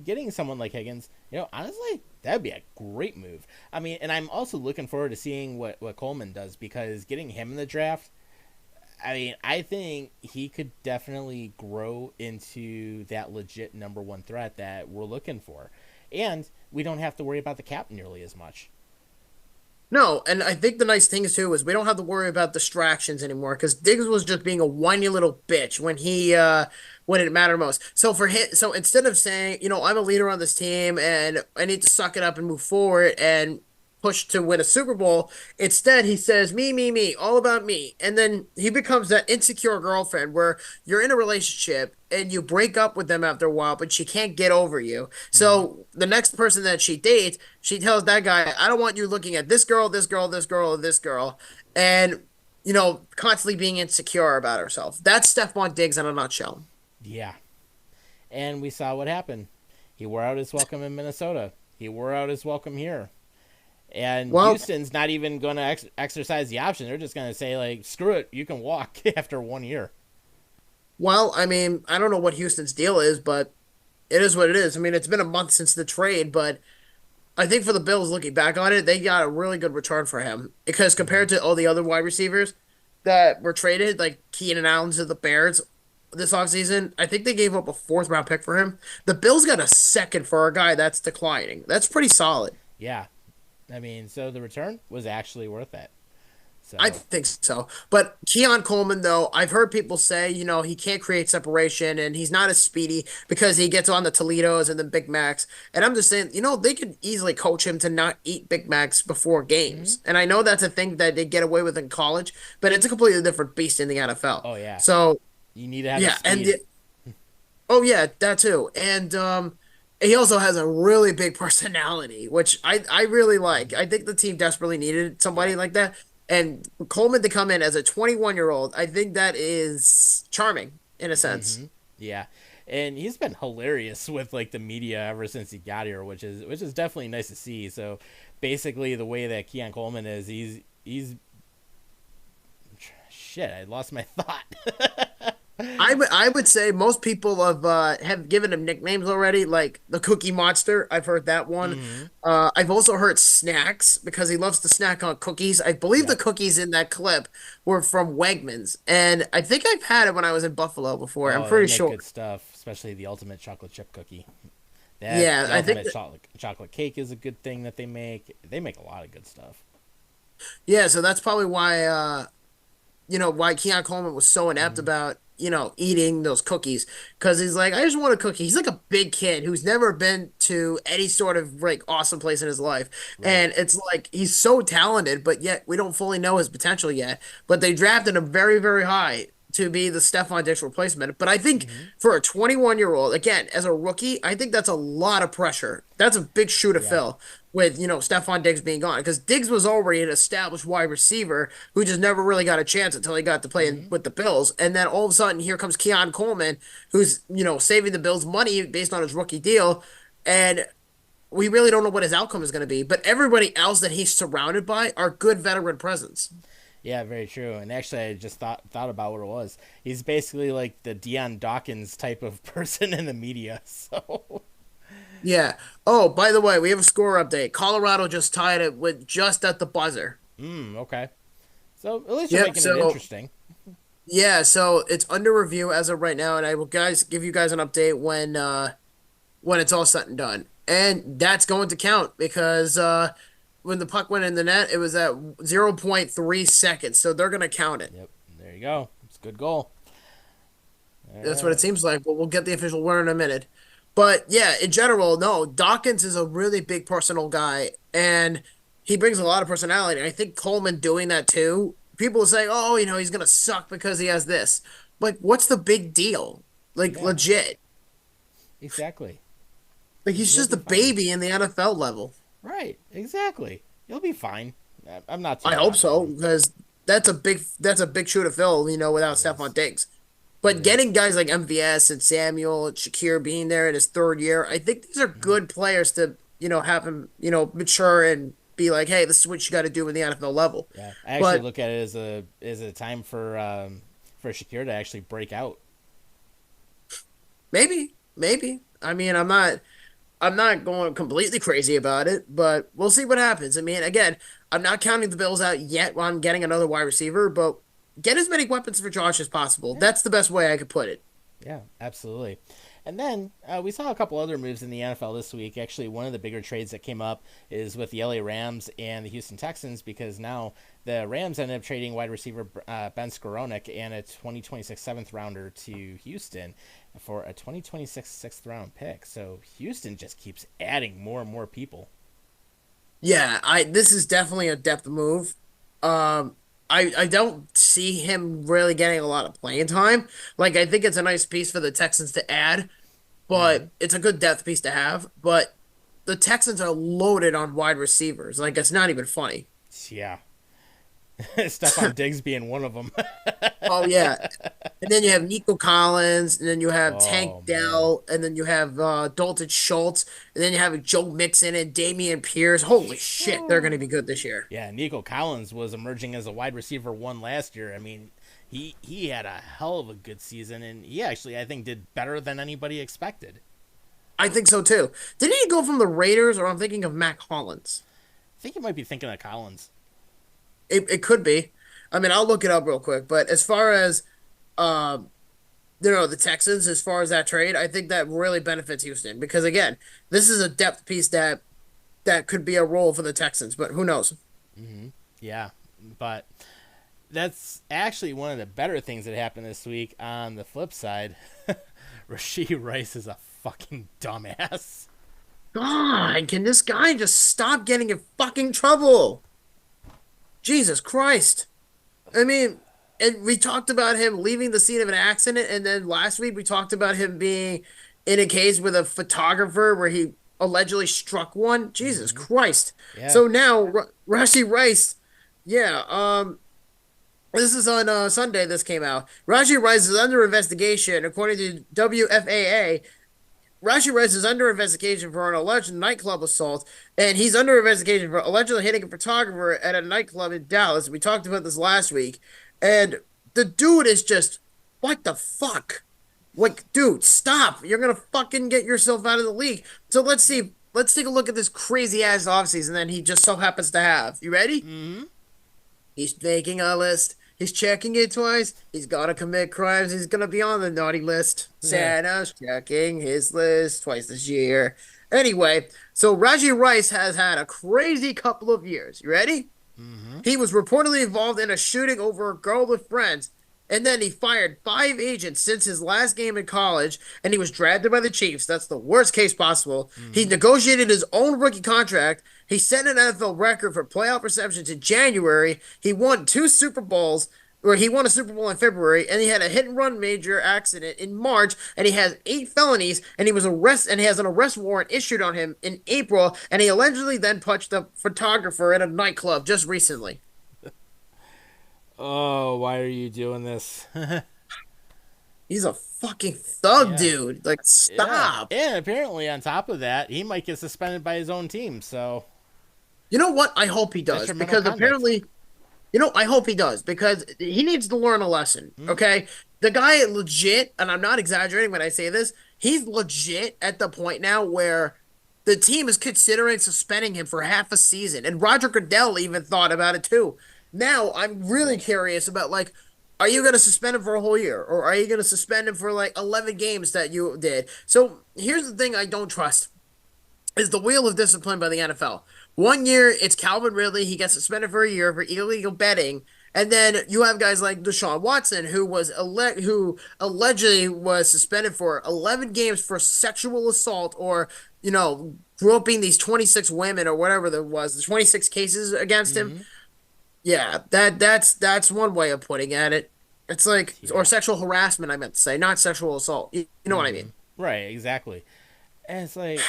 getting someone like Higgins, honestly, that'd be a great move. I mean, and I'm also looking forward to seeing what Coleman does, because getting him in the draft, I mean, I think he could definitely grow into that legit number one threat that we're looking for. And we don't have to worry about the cap nearly as much. No, and I think the nice thing is too is we don't have to worry about distractions anymore because Diggs was just being a whiny little bitch when it mattered most. So for him, so instead of saying, I'm a leader on this team and I need to suck it up and move forward and push to win a Super Bowl, instead he says me, all about me. And then he becomes that insecure girlfriend where you're in a relationship and you break up with them after a while, but she can't get over you. Mm-hmm. So the next person that she dates, she tells that guy, I don't want you looking at this girl, this girl, this girl, or this girl. And, constantly being insecure about herself. That's Stephon Diggs in a nutshell. Yeah, and we saw what happened. He wore out his welcome in Minnesota. He wore out his welcome here. And Well, Houston's not even going to exercise the option. They're just going to say, like, screw it, you can walk after 1 year. I mean, I don't know what Houston's deal is, but it is what it is. I mean, it's been a month since the trade, but I think for the Bills, looking back on it, they got a really good return for him because Mm-hmm. compared to all the other wide receivers that were traded, like Keenan Allen to the Bears this offseason, I think they gave up a fourth round pick for him. The Bills got a second for a guy that's declining. That's pretty solid. Yeah, I mean, so the return was actually worth it. I So, think so. But Keon Coleman, though, I've heard people say, he can't create separation and he's not as speedy because he gets on the Toledos and the Big Macs. And I'm just saying, they could easily coach him to not eat Big Macs before mm-hmm. games. And I know that's a thing that they get away with in college, but it's a completely different beast in the NFL. Oh, yeah, So, you need to have the yeah. speed. Oh, yeah, that too. And, he also has a really big personality, which I really like. Mm-hmm. I think the team desperately needed somebody Yep. like that. And Coleman to come in as a 21-year-old, I think that is charming in a sense. Mm-hmm. Yeah, and he's been hilarious with like the media ever since he got here, which is definitely nice to see. So basically, the way that Keon Coleman is, he's shit. I lost my thought. I would say most people have given him nicknames already, like the Cookie Monster. I've heard that one. Mm-hmm. I've also heard Snacks because he loves to snack on cookies. I believe the Yep. cookies in that clip were from Wegmans, and I think I've had it when I was in Buffalo before. I'm Oh, they pretty make sure. good stuff, especially the ultimate chocolate chip cookie. That Yeah, the I think ultimate chocolate cake is a good thing that they make. They make a lot of good stuff. yeah. So that's probably why why Keon Coleman was so inept Mm-hmm. about eating those cookies because he's like, I just want a cookie. He's like a big kid who's never been to any sort of like awesome place in his life. Right. And it's like he's so talented, but yet we don't fully know his potential yet. But they drafted him very, very high to be the Stephon Diggs replacement. But I think Hmm. for a 21-year-old, again, as a rookie, I think that's a lot of pressure. That's a big shoe to Yeah. fill with, Stephon Diggs being gone. Because Diggs was already an established wide receiver who just never really got a chance until he got to play Hmm. with the Bills. And then all of a sudden, here comes Keon Coleman, who's, saving the Bills money based on his rookie deal. And we really don't know what his outcome is going to be. But everybody else that he's surrounded by are good veteran presence. Yeah, very true. And actually, I just thought about what it was. He's basically like the Deion Dawkins type of person in the media. So, Yeah. Oh, by the way, we have a score update. Colorado just tied it with just at the buzzer. okay. So at least you're Yep. making it So interesting. yeah, so it's under review as of right now, and I will guys give you guys an update when it's all said and done. And that's going to count because when the puck went in the net, it was at 0.3 seconds. So they're gonna count it. Yep. There you go. It's a good goal. All That's what it right. seems like, but we'll get the official word in a minute. But yeah, in general, no, Dawkins is a really big personal guy, and he brings a lot of personality. I think Coleman doing that too. People are saying, "Oh, he's gonna suck because he has this." Like, what's the big deal? Like, Yeah. legit. Exactly. Like, he's You'll just be a fine. baby in the NFL level. Right. Exactly. You'll be fine. I'm not too I hard hope on so him. because that's a big shoe to fill. Without It Stephon is. Diggs. It But is. getting guys like MVS and Samuel and Shakir being there in his third year, I think these are Mhm. good players to, have him, mature and be like, hey, this is what you got to do in the NFL level. Yeah. I actually But look at it as a time for Shakir to actually break out. maybe. I mean, I'm not going completely crazy about it, but we'll see what happens. I mean, again, I'm not counting the Bills out yet while I'm getting another wide receiver, but get as many weapons for Josh as possible. Yeah. That's the best way I could put it. Yeah, absolutely. And then we saw a couple other moves in the NFL this week. Actually, one of the bigger trades that came up is with the LA Rams and the Houston Texans because now the Rams ended up trading wide receiver Ben Skowronek and a 2026 seventh rounder to Houston for a 2026 sixth round pick. So Houston just keeps adding more and more people. Yeah, I this is definitely a depth move. I don't see him really getting a lot of playing time. Like I think it's a nice piece for the Texans to add, Mm-hmm. but it's a good depth piece to have. But the Texans are loaded on wide receivers. Like it's not even funny. Yeah, Stephon Diggs being one of them. Oh yeah. And then you have Nico Collins, and then you have Tank Oh man. Dell, and then you have Dalton Schultz, and then you have Joe Mixon and Damian Pierce. Holy shit, they're gonna be good this year. Yeah, Nico Collins was emerging as a wide receiver one last year. I mean, he had a hell of a good season, and he actually I think did better than anybody expected. I think so too. Didn't he go from the Raiders, or I'm thinking of Mac Hollins? I think you might be thinking of Collins. It could be. I mean, I'll look it up real quick. But as far as um, the Texans, as far as that trade, I think that really benefits Houston because again, this is a depth piece that could be a role for the Texans. But who knows? Hmm. Yeah, but that's actually one of the better things that happened this week. On the flip side, Rashee Rice is a fucking dumbass. God, can this guy just stop getting in fucking trouble? Jesus Christ. I mean, and we talked about him leaving the scene of an accident, and then last week we talked about him being in a case with a photographer where he allegedly struck one. Jesus Hmm. Christ. Yeah. So now Rashee Rice, yeah, this is on Sunday this came out. Rashee Rice is under investigation according to WFAA. Rashee Rice is under investigation for an alleged nightclub assault, and he's under investigation for allegedly hitting a photographer at a nightclub in Dallas. We talked about this last week, and the dude is just, what the fuck? Like, dude, stop! You're gonna fucking get yourself out of the league. So let's see. Let's take a look at this crazy ass offseason that he just so happens to have. You ready? Hmm. He's making a list. He's checking it twice. He's gonna commit crimes. He's gonna be on the naughty list. Yeah. Santa's checking his list twice this year. Anyway, so Rashee Rice has had a crazy couple of years. You ready? Hmm. He was reportedly involved in a shooting over a girl with friends, And then he fired 5 agents since his last game in college, and he was drafted by the Chiefs. That's the worst case possible. He Mm-hmm. negotiated his own rookie contract. He set an NFL record for playoff receptions in January. He won 2 Super Bowls, or he won a Super Bowl in February, and he had a hit and run major accident in March, and he has 8 felonies, and he has an arrest warrant issued on him in April, and he allegedly then punched a photographer at a nightclub just recently. Oh, why are you doing this? He's a fucking thug, Yeah. dude. Like, Yeah. stop. And apparently, on top of that, he might get suspended by his own team. So You know what? I hope he does detrimental because conduct. apparently, I hope he does because he needs to learn a lesson. Mm, Okay, the guy legit, and I'm not exaggerating when I say this. He's legit at the point now where the team is considering suspending him for half a season, and Roger Goodell even thought about it too. Now I'm really curious about like, are you going to suspend him for a whole year, or are you going to suspend him for like 11 games that you did? So here's the thing: I don't trust is the wheel of discipline by the NFL. One year it's Calvin Ridley, he gets suspended for a year for illegal betting, and then you have guys like Deshaun Watson, who allegedly was suspended for 11 games for sexual assault or groping these 26 women or whatever there was, the 26 cases against him. mm-hmm. Yeah, that's one way of putting at it. It's like or Yeah. sexual harassment, I meant to say, not sexual assault. You know what I Mm-hmm. mean? Right. Exactly. And it's like,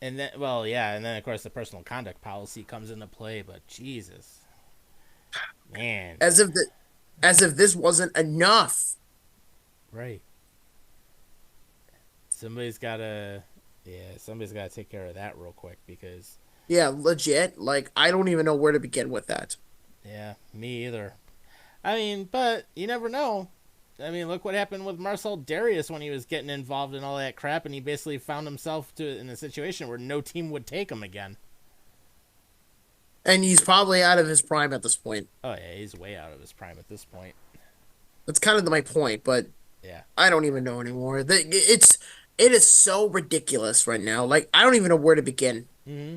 and then, well, yeah, and then of course the personal conduct policy comes into play. But Jesus, man, As if this wasn't enough. right? Somebody's gotta, yeah, somebody's gotta take care of that real quick because, Yeah, legit. Like, I don't even know where to begin with that. yeah, me either. I mean, but you never know. I mean, look what happened with Marcel Darius when he was getting involved in all that crap, and he basically found himself in a situation where no team would take him again. And he's probably out of his prime at this point. Oh yeah, he's way out of his prime at this point. That's kind of my point, but Yeah. I don't even know anymore. It is so ridiculous right now. Like, I don't even know where to begin. Hmm.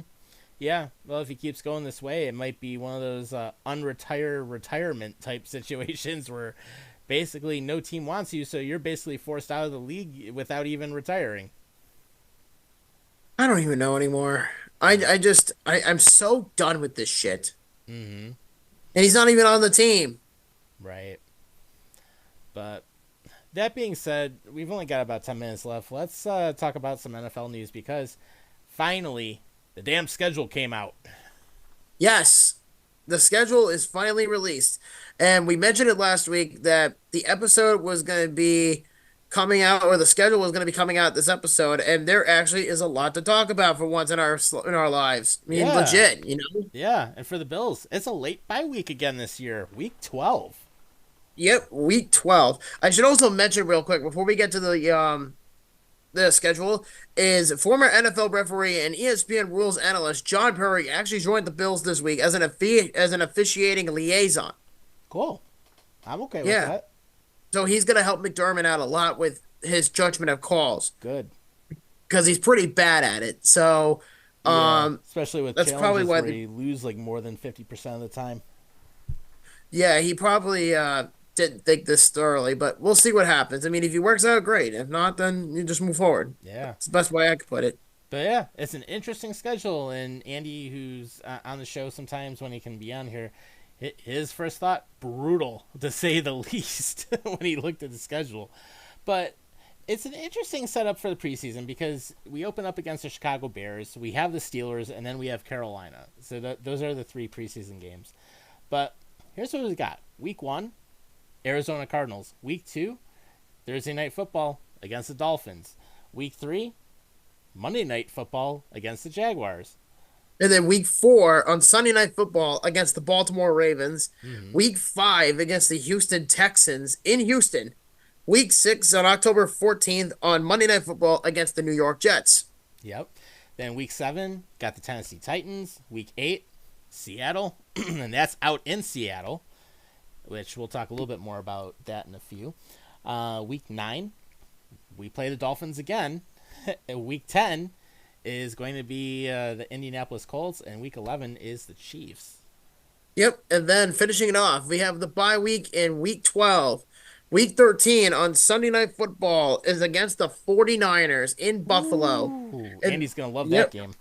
Yeah. Well, if he keeps going this way, it might be one of those unretire retirement type situations where basically no team wants you, so you're basically forced out of the league without even retiring. I don't even know anymore. Yeah. I'm so done with this shit. Mm-hmm. And he's not even on the team. Right. But that being said, we've only got about 10 minutes left. Let's talk about some NFL news because finally the damn schedule came out. Yes, the schedule is finally released. And we mentioned it last week that the episode was going to be coming out, or the schedule was going to be coming out this episode. And there actually is a lot to talk about for once in our lives. I mean, Yeah. legit, you know? Yeah. And for the Bills, it's a late bye week again this year, week 12. Yep, week 12. I should also mention real quick before we get to the schedule is former NFL referee and ESPN rules analyst John Perry actually joined the Bills this week as an officiating liaison. Cool. I'm okay with Yeah. that. So he's going to help McDermott out a lot with his judgment of calls Good. because he's pretty bad at it. So, Yeah. Especially with that's probably challenges why where you lose like more than 50% of the time. yeah, he probably didn't think this thoroughly, but we'll see what happens. I mean, if he works out, great. If not, then you just move forward. Yeah. It's the best way I could put it. But yeah, it's an interesting schedule. And Andy, who's on the show sometimes when he can be on here, his first thought, brutal to say the least, when he looked at the schedule. But it's an interesting setup for the preseason because we open up against the Chicago Bears, we have the Steelers, and then we have Carolina. So those are the 3 preseason games. But here's what we got. Week 1, Arizona Cardinals. Week 2, Thursday Night Football against the Dolphins. Week 3, Monday Night Football against the Jaguars. And then week 4 on Sunday Night Football against the Baltimore Ravens. Mm-hmm. Week 5 against the Houston Texans in Houston. Week 6 on October 14th on Monday Night Football against the New York Jets. Yep. Then week 7, got the Tennessee Titans. Week 8, Seattle. And that's out in Seattle, which we'll talk a little bit more about that in a few. Week 9, we play the Dolphins again. Week 10 is going to be the Indianapolis Colts, and week 11 is the Chiefs. Yep. And then finishing it off, we have the bye week in week 12 Week 13 on Sunday Night Football is against the 49ers in Buffalo. Ooh, And Andy's gonna love that yep. game.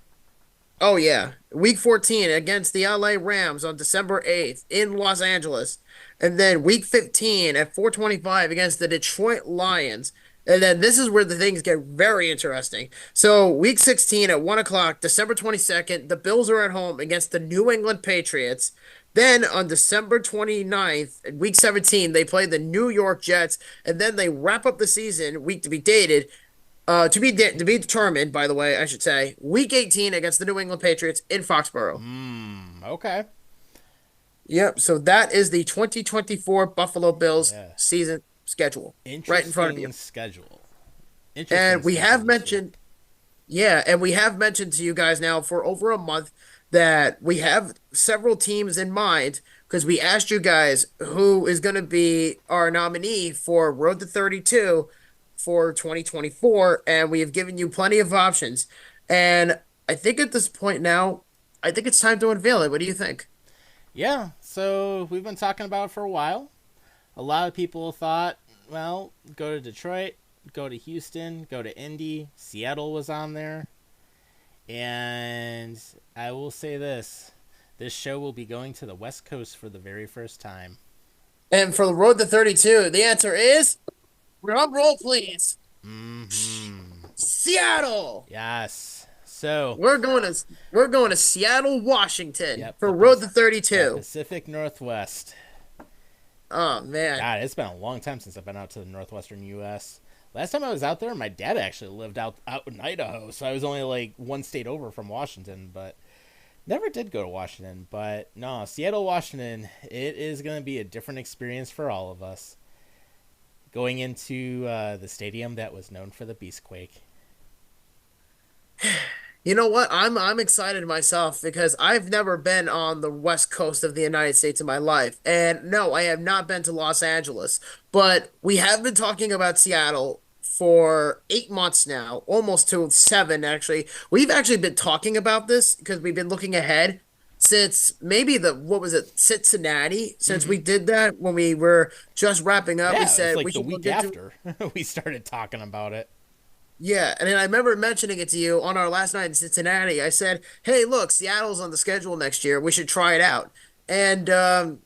Oh yeah. Week 14 against the LA Rams on December 8th in Los Angeles. And then week 15 at 4:25 against the Detroit Lions. And then this is where the things get very interesting. So week 16 at 1 o'clock, December 22nd, the Bills are at home against the New England Patriots. Then on December 29th, week 17, they play the New York Jets, and then they wrap up the season, week to be dated, to be determined, by the way, I should say, week 18 against the New England Patriots in Foxborough. Okay. Yep, so that is the 2024 Buffalo Bills Yeah. season schedule right in front of you. Interesting schedule. Interesting And we schedule have this year. mentioned Yeah, and we have mentioned to you guys now for over a month that we have several teams in mind because we asked you guys who is going to be our nominee for Road to 32 for 2024, and we have given you plenty of options. And I think at this point now, I think it's time to unveil it. What do you think? Yeah, so we've been talking about it for a while. A lot of people thought, well, go to Detroit, go to Houston, go to Indy. Seattle was on there. And I will say this show will be going to the West Coast for the very first time. And for the Road to 32, the answer is drum roll, please. Hmm. Seattle. Yes. So, We're going to Seattle, Washington yep, for Road to the 32. Pacific Northwest. Oh man. God, it's been a long time since I've been out to the northwestern U.S. Last time I was out there, my dad actually lived out in Idaho, so I was only like one state over from Washington, but never did go to Washington. But no, Seattle, Washington, it is going to be a different experience for all of us. Going into the stadium that was known for the Beastquake. You know what? I'm excited myself because I've never been on the west coast of the United States in my life. And no, I have not been to Los Angeles, but we have been talking about Seattle for 8 months now, almost to seven actually. We've actually been talking about this because we've been looking ahead since maybe the what was it, Cincinnati, since Mm-hmm. we did that when we were just wrapping up. We Yeah, it's said we like the should week look into. after we started talking about it. Yeah, and then I remember mentioning it to you on our last night in Cincinnati. I said, "Hey, look, Seattle's on the schedule next year. We should try it out." And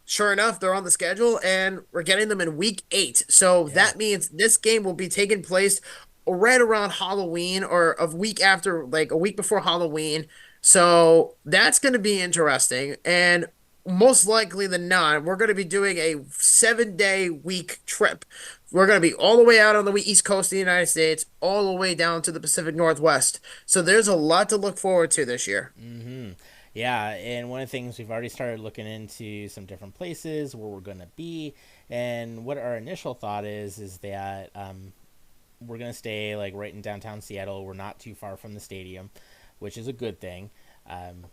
sure enough, they're on the schedule, and we're getting them in week 8. So Yeah. that means this game will be taking place right around Halloween or a week after, like a week before Halloween. So that's going to be interesting. And most likely than not, we're going to be doing a 7-day week trip. We're going to be all the way out on the East Coast of the United States, all the way down to the Pacific Northwest. So there's a lot to look forward to this year. Mm-hmm. Yeah, and one of the things we've already started looking into some different places where we're going to be, and what our initial thought is that we're going to stay like right in downtown Seattle. We're not too far from the stadium, which is a good thing.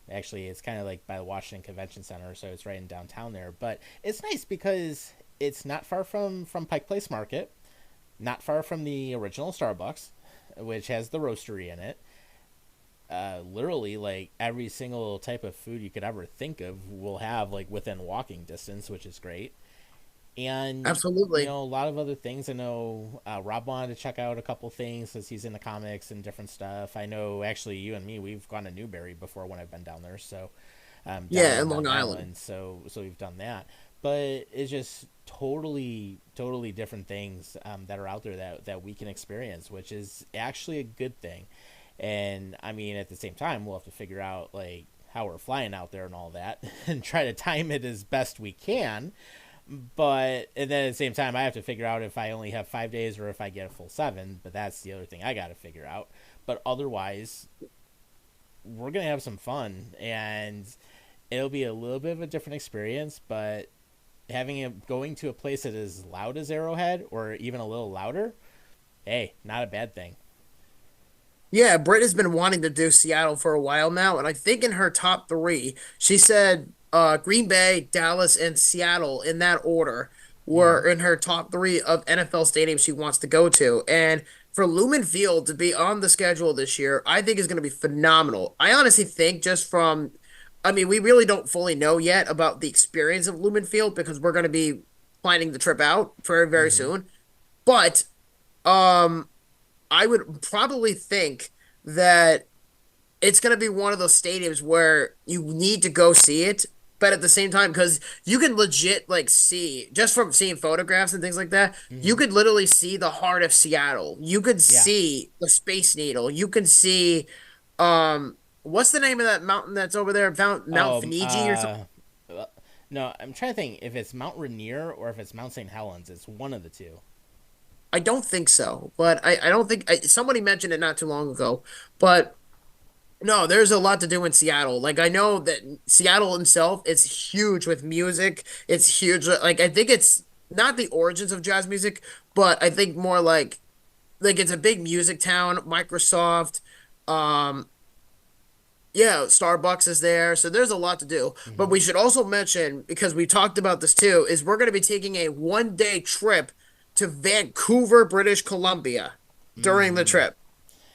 Actually, it's kind of like by the Washington Convention Center, so it's right in downtown there. But it's nice because it's not far from Pike Place Market, not far from the original Starbucks, which has the roastery in it. Literally, like every single type of food you could ever think of will have like within walking distance, which is great. And Absolutely. a lot of other things. I know Rob wanted to check out a couple things because he's into comics and different stuff. I know actually you and me, we've gone to Newberry before when I've been down there, so down Yeah, on in Long Long Island. Island. So we've done that, but it's just totally different things that are out there that we can experience, which is actually a good thing. And I mean, at the same time, we'll have to figure out like how we're flying out there and all that, and try to time it as best we can. But and then at the same time, I have to figure out if I only have 5 days or if I get a full 7. But that's the other thing I got to figure out. But otherwise, we're gonna have some fun, and it'll be a little bit of a different experience. But having it going to a place that is loud as Arrowhead, or even a little louder, hey, not a bad thing. Yeah, Britt has been wanting to do Seattle for a while now, and I think in her top three, she said Green Bay, Dallas, and Seattle in that order were Mm-hmm. in her top three of NFL stadiums she wants to go to. And for Lumen Field to be on the schedule this year, I think is going to be phenomenal. I honestly think just I mean, we really don't fully know yet about the experience of Lumen Field because we're going to be planning the trip out very, very Mm-hmm. soon. But um, I would probably think that it's going to be one of those stadiums where you need to go see it, but at the same time, because you can legit like see just from seeing photographs and things like that, you Mm-hmm. could literally see the heart of Seattle. You could Yeah. see the Space Needle. You can see, what's the name of that mountain that's over there? Mount Oh, Finiji or something? uh, no, I'm trying to think if it's Mount Rainier or if it's Mount St. Helens. It's one of the two. I don't think so, but I don't think somebody mentioned it not too long ago, but. No, there's a lot to do in Seattle. Like I know that Seattle itself is huge with music. It's huge. Like I think it's not the origins of jazz music, but I think more like it's a big music town. Microsoft, um, yeah, Starbucks is there. So there's a lot to do. But Mm-hmm. we should also mention, because we talked about this too, is we're going to be taking a 1 day trip to Vancouver, British Columbia during the Mm-hmm. trip.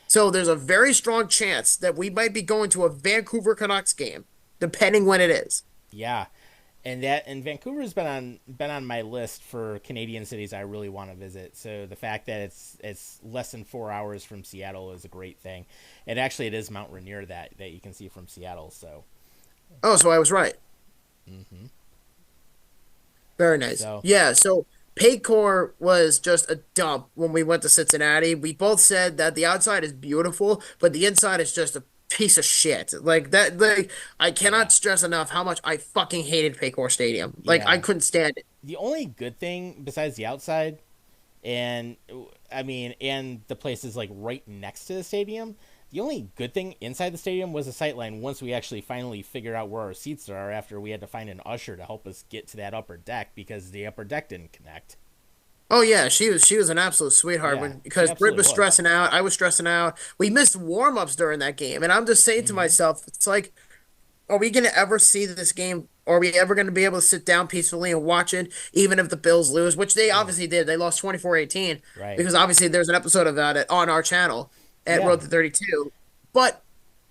So there's a very strong chance that we might be going to a Vancouver Canucks game, depending when it is. Yeah, and Vancouver's been on my list for Canadian cities I really want to visit. So the fact that it's less than 4 hours from Seattle is a great thing. And actually, it is Mount Rainier that you can see from Seattle. So, Oh, so I was right. hmm Very nice. so Yeah, so Paycor was just a dump when we went to Cincinnati. We both said that the outside is beautiful, but the inside is just a piece of shit. Like that, like I oh yeah, cannot stress enough how much I fucking hated Paycor Stadium. Like I yeah. couldn't stand it. The only good thing besides the outside, and I mean, and the place is like right next to the stadium. The only good thing inside the stadium was the sightline. Once we actually finally figured out where our seats are, after we had to find an usher to help us get to that upper deck because the upper deck didn't connect. Oh yeah, she was an absolute sweetheart Yeah, when she because Britt absolutely was was. stressing out, I was stressing out. We missed warm-ups during that game, and I'm just saying to Hmm. myself, it's like, are we gonna ever see this game? Are we ever gonna be able to sit down peacefully and watch it, even if the Bills lose, which they Oh, obviously did. They lost 24-18 right. because obviously there's an episode about it on our channel at Yeah. Road to 32. But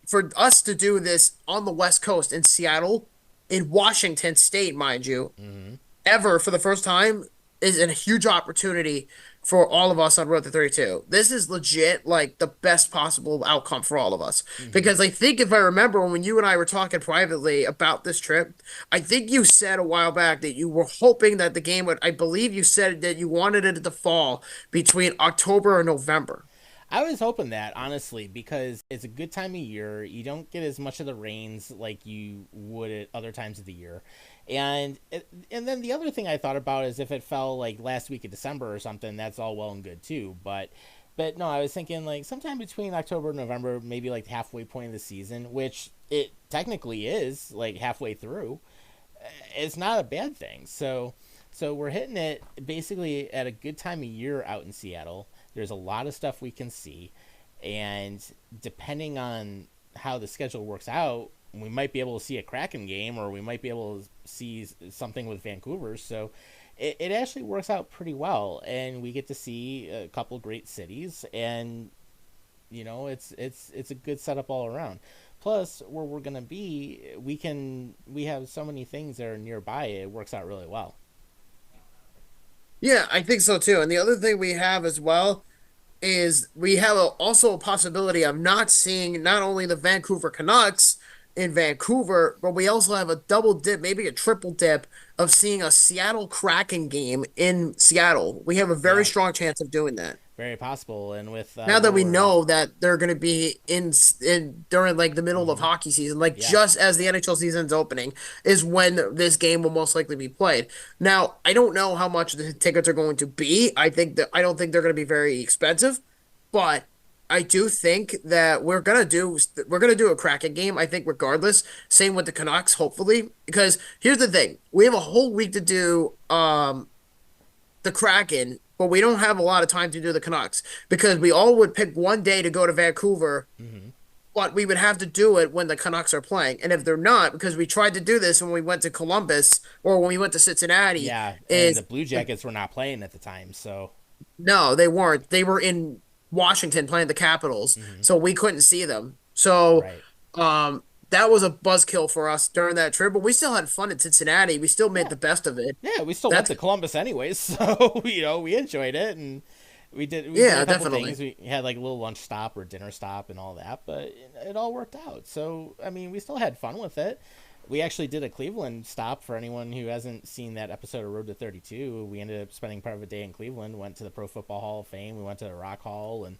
for us to do this on the West Coast in Seattle, in Washington State, mind you, Hmm. ever for the first time is a huge opportunity for all of us on Road to 32. This is legit like the best possible outcome for all of us. Hmm. Because I think if I remember when you and I were talking privately about this trip, I think you said a while back that you were hoping that the game would, I believe you said that you wanted it to fall between October and November. I was hoping that honestly because it's a good time of year. You don't get as much of the rains like you would at other times of the year, and then the other thing I thought about is if it fell like last week of December or something, that's all well and good too. But no, I was thinking like sometime between October and November, maybe like the halfway point of the season, which it technically is like halfway through. It's not a bad thing. So we're hitting it basically at a good time of year out in Seattle. There's a lot of stuff we can see, and depending on how the schedule works out, we might be able to see a Kraken game, or we might be able to see something with Vancouver. So it actually works out pretty well, and we get to see a couple great cities, and it's a good setup all around. Plus, where we're gonna be, we have so many things that are nearby. It works out really well. Yeah, I think so too. And the other thing we have as well is we have also a possibility of not seeing not only the Vancouver Canucks in Vancouver, but we also have a double dip, maybe a triple dip of seeing a Seattle Kraken game in Seattle. We have a very Yeah, strong chance of doing that. very possible. And with Now that where we we're, know that they're going to be in during like the middle of hmm hockey season, like yeah, just as the NHL season's opening, is when this game will most likely be played. Now, I don't know how much the tickets are going to be. I don't think they're going to be very expensive, but I do think that we're gonna do a Kraken game. I think regardless. Same with the Canucks, hopefully, because here's the thing: we have a whole week to do the Kraken, but we don't have a lot of time to do the Canucks because we all would pick 1 day to go to Vancouver, hmm but we would have to do it when the Canucks are playing. And if they're not, because we tried to do this when we went to Columbus or when we went to Cincinnati, yeah. And the is Blue Jackets were not playing at the time, so no, they weren't. They were in Washington playing the Capitals, hmm so we couldn't see them. So, right. that was a buzzkill for us during that trip, but we still had fun in Cincinnati. We still made Yeah, the best of it. yeah, we still went That's to Columbus anyways, so we enjoyed it, and we did a yeah, couple definitely. things. We had like a little lunch stop or dinner stop and all that, but it all worked out. So I mean, we still had fun with it. We actually did a Cleveland stop for anyone who hasn't seen that episode of Road to 32. We ended up spending part of a day in Cleveland, went to the Pro Football Hall of Fame, we went to the Rock Hall and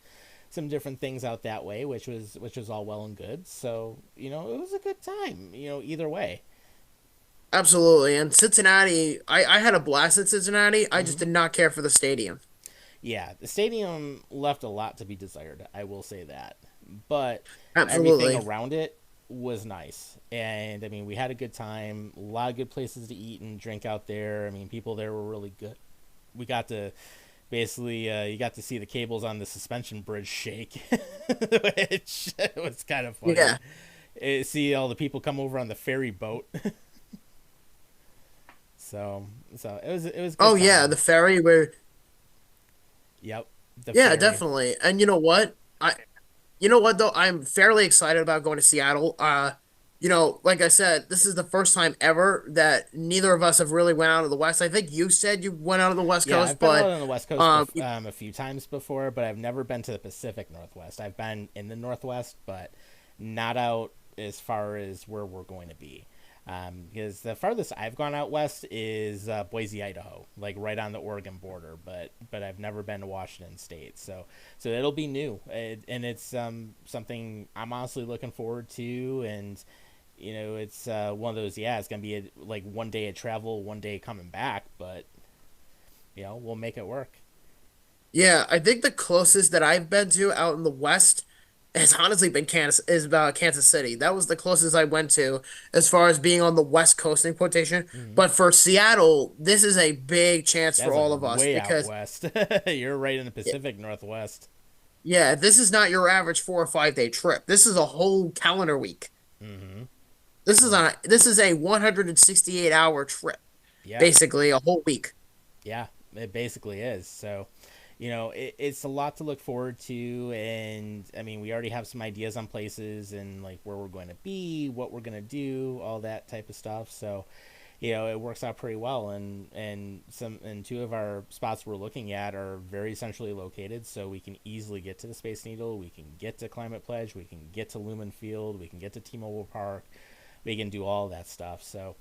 some different things out that way, which was all well and good. So, it was a good time, either way. Absolutely. And Cincinnati, I had a blast in Cincinnati. I just Hmm. did not care for the stadium. Yeah, the stadium left a lot to be desired. I will say that, but everything Absolutely. around it was nice. And I mean, we had a good time. A lot of good places to eat and drink out there. I mean, people there were really good. We got to basically, you got to see the cables on the suspension bridge shake, which was kind of funny. Yeah. See all the people come over on the ferry boat. so it was a good Oh yeah, time. the ferry where Yep, the yeah, ferry. definitely. And you know what? You know what though? I'm fairly excited about going to Seattle. Like I said, this is the first time ever that neither of us have really went out of the West. I think you said you went out of the West Yeah, Coast, I've been out but on the West Coast um, you- a few times before, but I've never been to the Pacific Northwest. I've been in the Northwest, but not out as far as where we're going to be. Because the farthest I've gone out west is Boise, Idaho, like right on the Oregon border. But I've never been to Washington State, so it'll be new, and it's something I'm honestly looking forward to. And it's one of those. Yeah, it's gonna be like one day of travel, one day coming back, but we'll make it work. yeah, I think the closest that I've been to out in the West has honestly been Kansas is about Kansas City. That was the closest I went to as far as being on the West Coast in quotation. Mm-hmm. But for Seattle, this is a big chance for That's like all of us way out because west. You're right in the yeah, Pacific Northwest. yeah, this is not your average 4 or 5 day trip. This is a whole calendar week. Mm-hmm. This So this is a 168-hour trip, yeah, basically a whole week. yeah, it basically is. So it's a lot to look forward to, and I mean, we already have some ideas on places and like where we're going to be, what we're going to do, all that type of stuff. So it works out pretty well, and two of our spots we're looking at are very centrally located, so we can easily get to the Space Needle, we can get to Climate Pledge, we can get to Lumen Field, we can get to T-Mobile Park, we can do all that stuff. So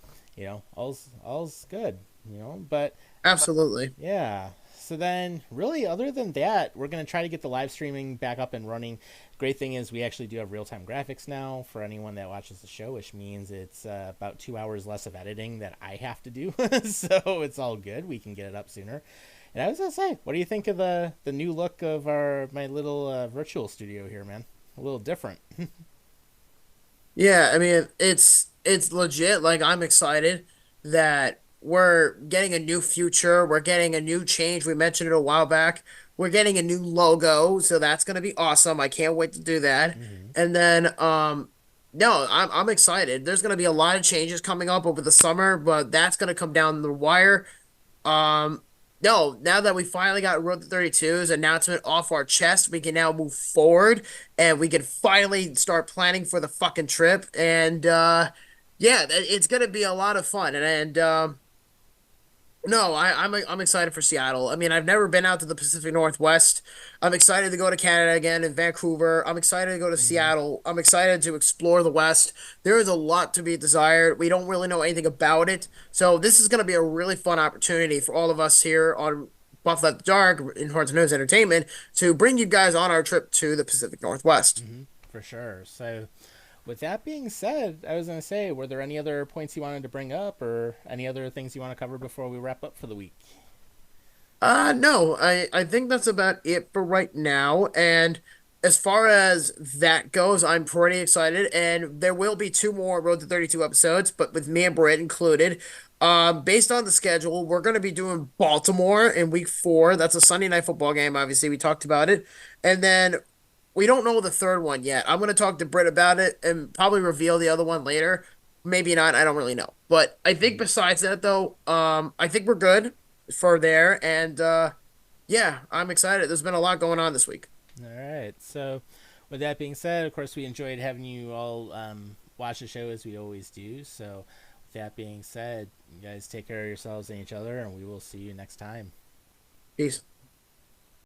all's good. But Absolutely. yeah. So then, really, other than that, we're going to try to get the live streaming back up and running. Great thing is we actually do have real time graphics now for anyone that watches the show, which means it's about 2 hours less of editing that I have to do. So it's all good. We can get it up sooner. And I was going to say, what do you think of the new look of my little virtual studio here, man? A little different. Yeah, I mean it's legit. Like I'm excited that we're getting a new future. We're getting a new change. We mentioned it a while back. We're getting a new logo, so that's gonna be awesome. I can't wait to do that. Mm-hmm. And then no, I'm excited. There's gonna be a lot of changes coming up over the summer, but that's gonna come down the wire. Um, no, now that we finally got Road to 32's announcement off our chest, we can now move forward and we can finally start planning for the fucking trip. And yeah, it's gonna be a lot of fun. And no, I'm excited for Seattle. I mean, I've never been out to the Pacific Northwest. I'm excited to go to Canada again in Vancouver. I'm excited to go to Mm-hmm. Seattle. I'm excited to explore the West. There is a lot to be desired. We don't really know anything about it. So this is going to be a really fun opportunity for all of us here on Buffalo at the Dark in Horns and News Entertainment to bring you guys on our trip to the Pacific Northwest. Mm-hmm. For sure. So with that being said, I was going to say, were there any other points you wanted to bring up or any other things you want to cover before we wrap up for the week? No, I think that's about it for right now. And as far as that goes, I'm pretty excited. And there will be two more Road to 32 episodes, but with me and Britt included. Based on the schedule, we're going to be doing Baltimore in week 4. That's a Sunday night football game. Obviously, we talked about it. And then we don't know the third one yet. I'm going to talk to Britt about it and probably reveal the other one later. Maybe not. I don't really know. But I think Mm-hmm. besides that, though, I think we're good for there. And yeah, I'm excited. There's been a lot going on this week. All right. So, with that being said, of course, we enjoyed having you all watch the show as we always do. So, with that being said, you guys take care of yourselves and each other, and we will see you next time. Peace.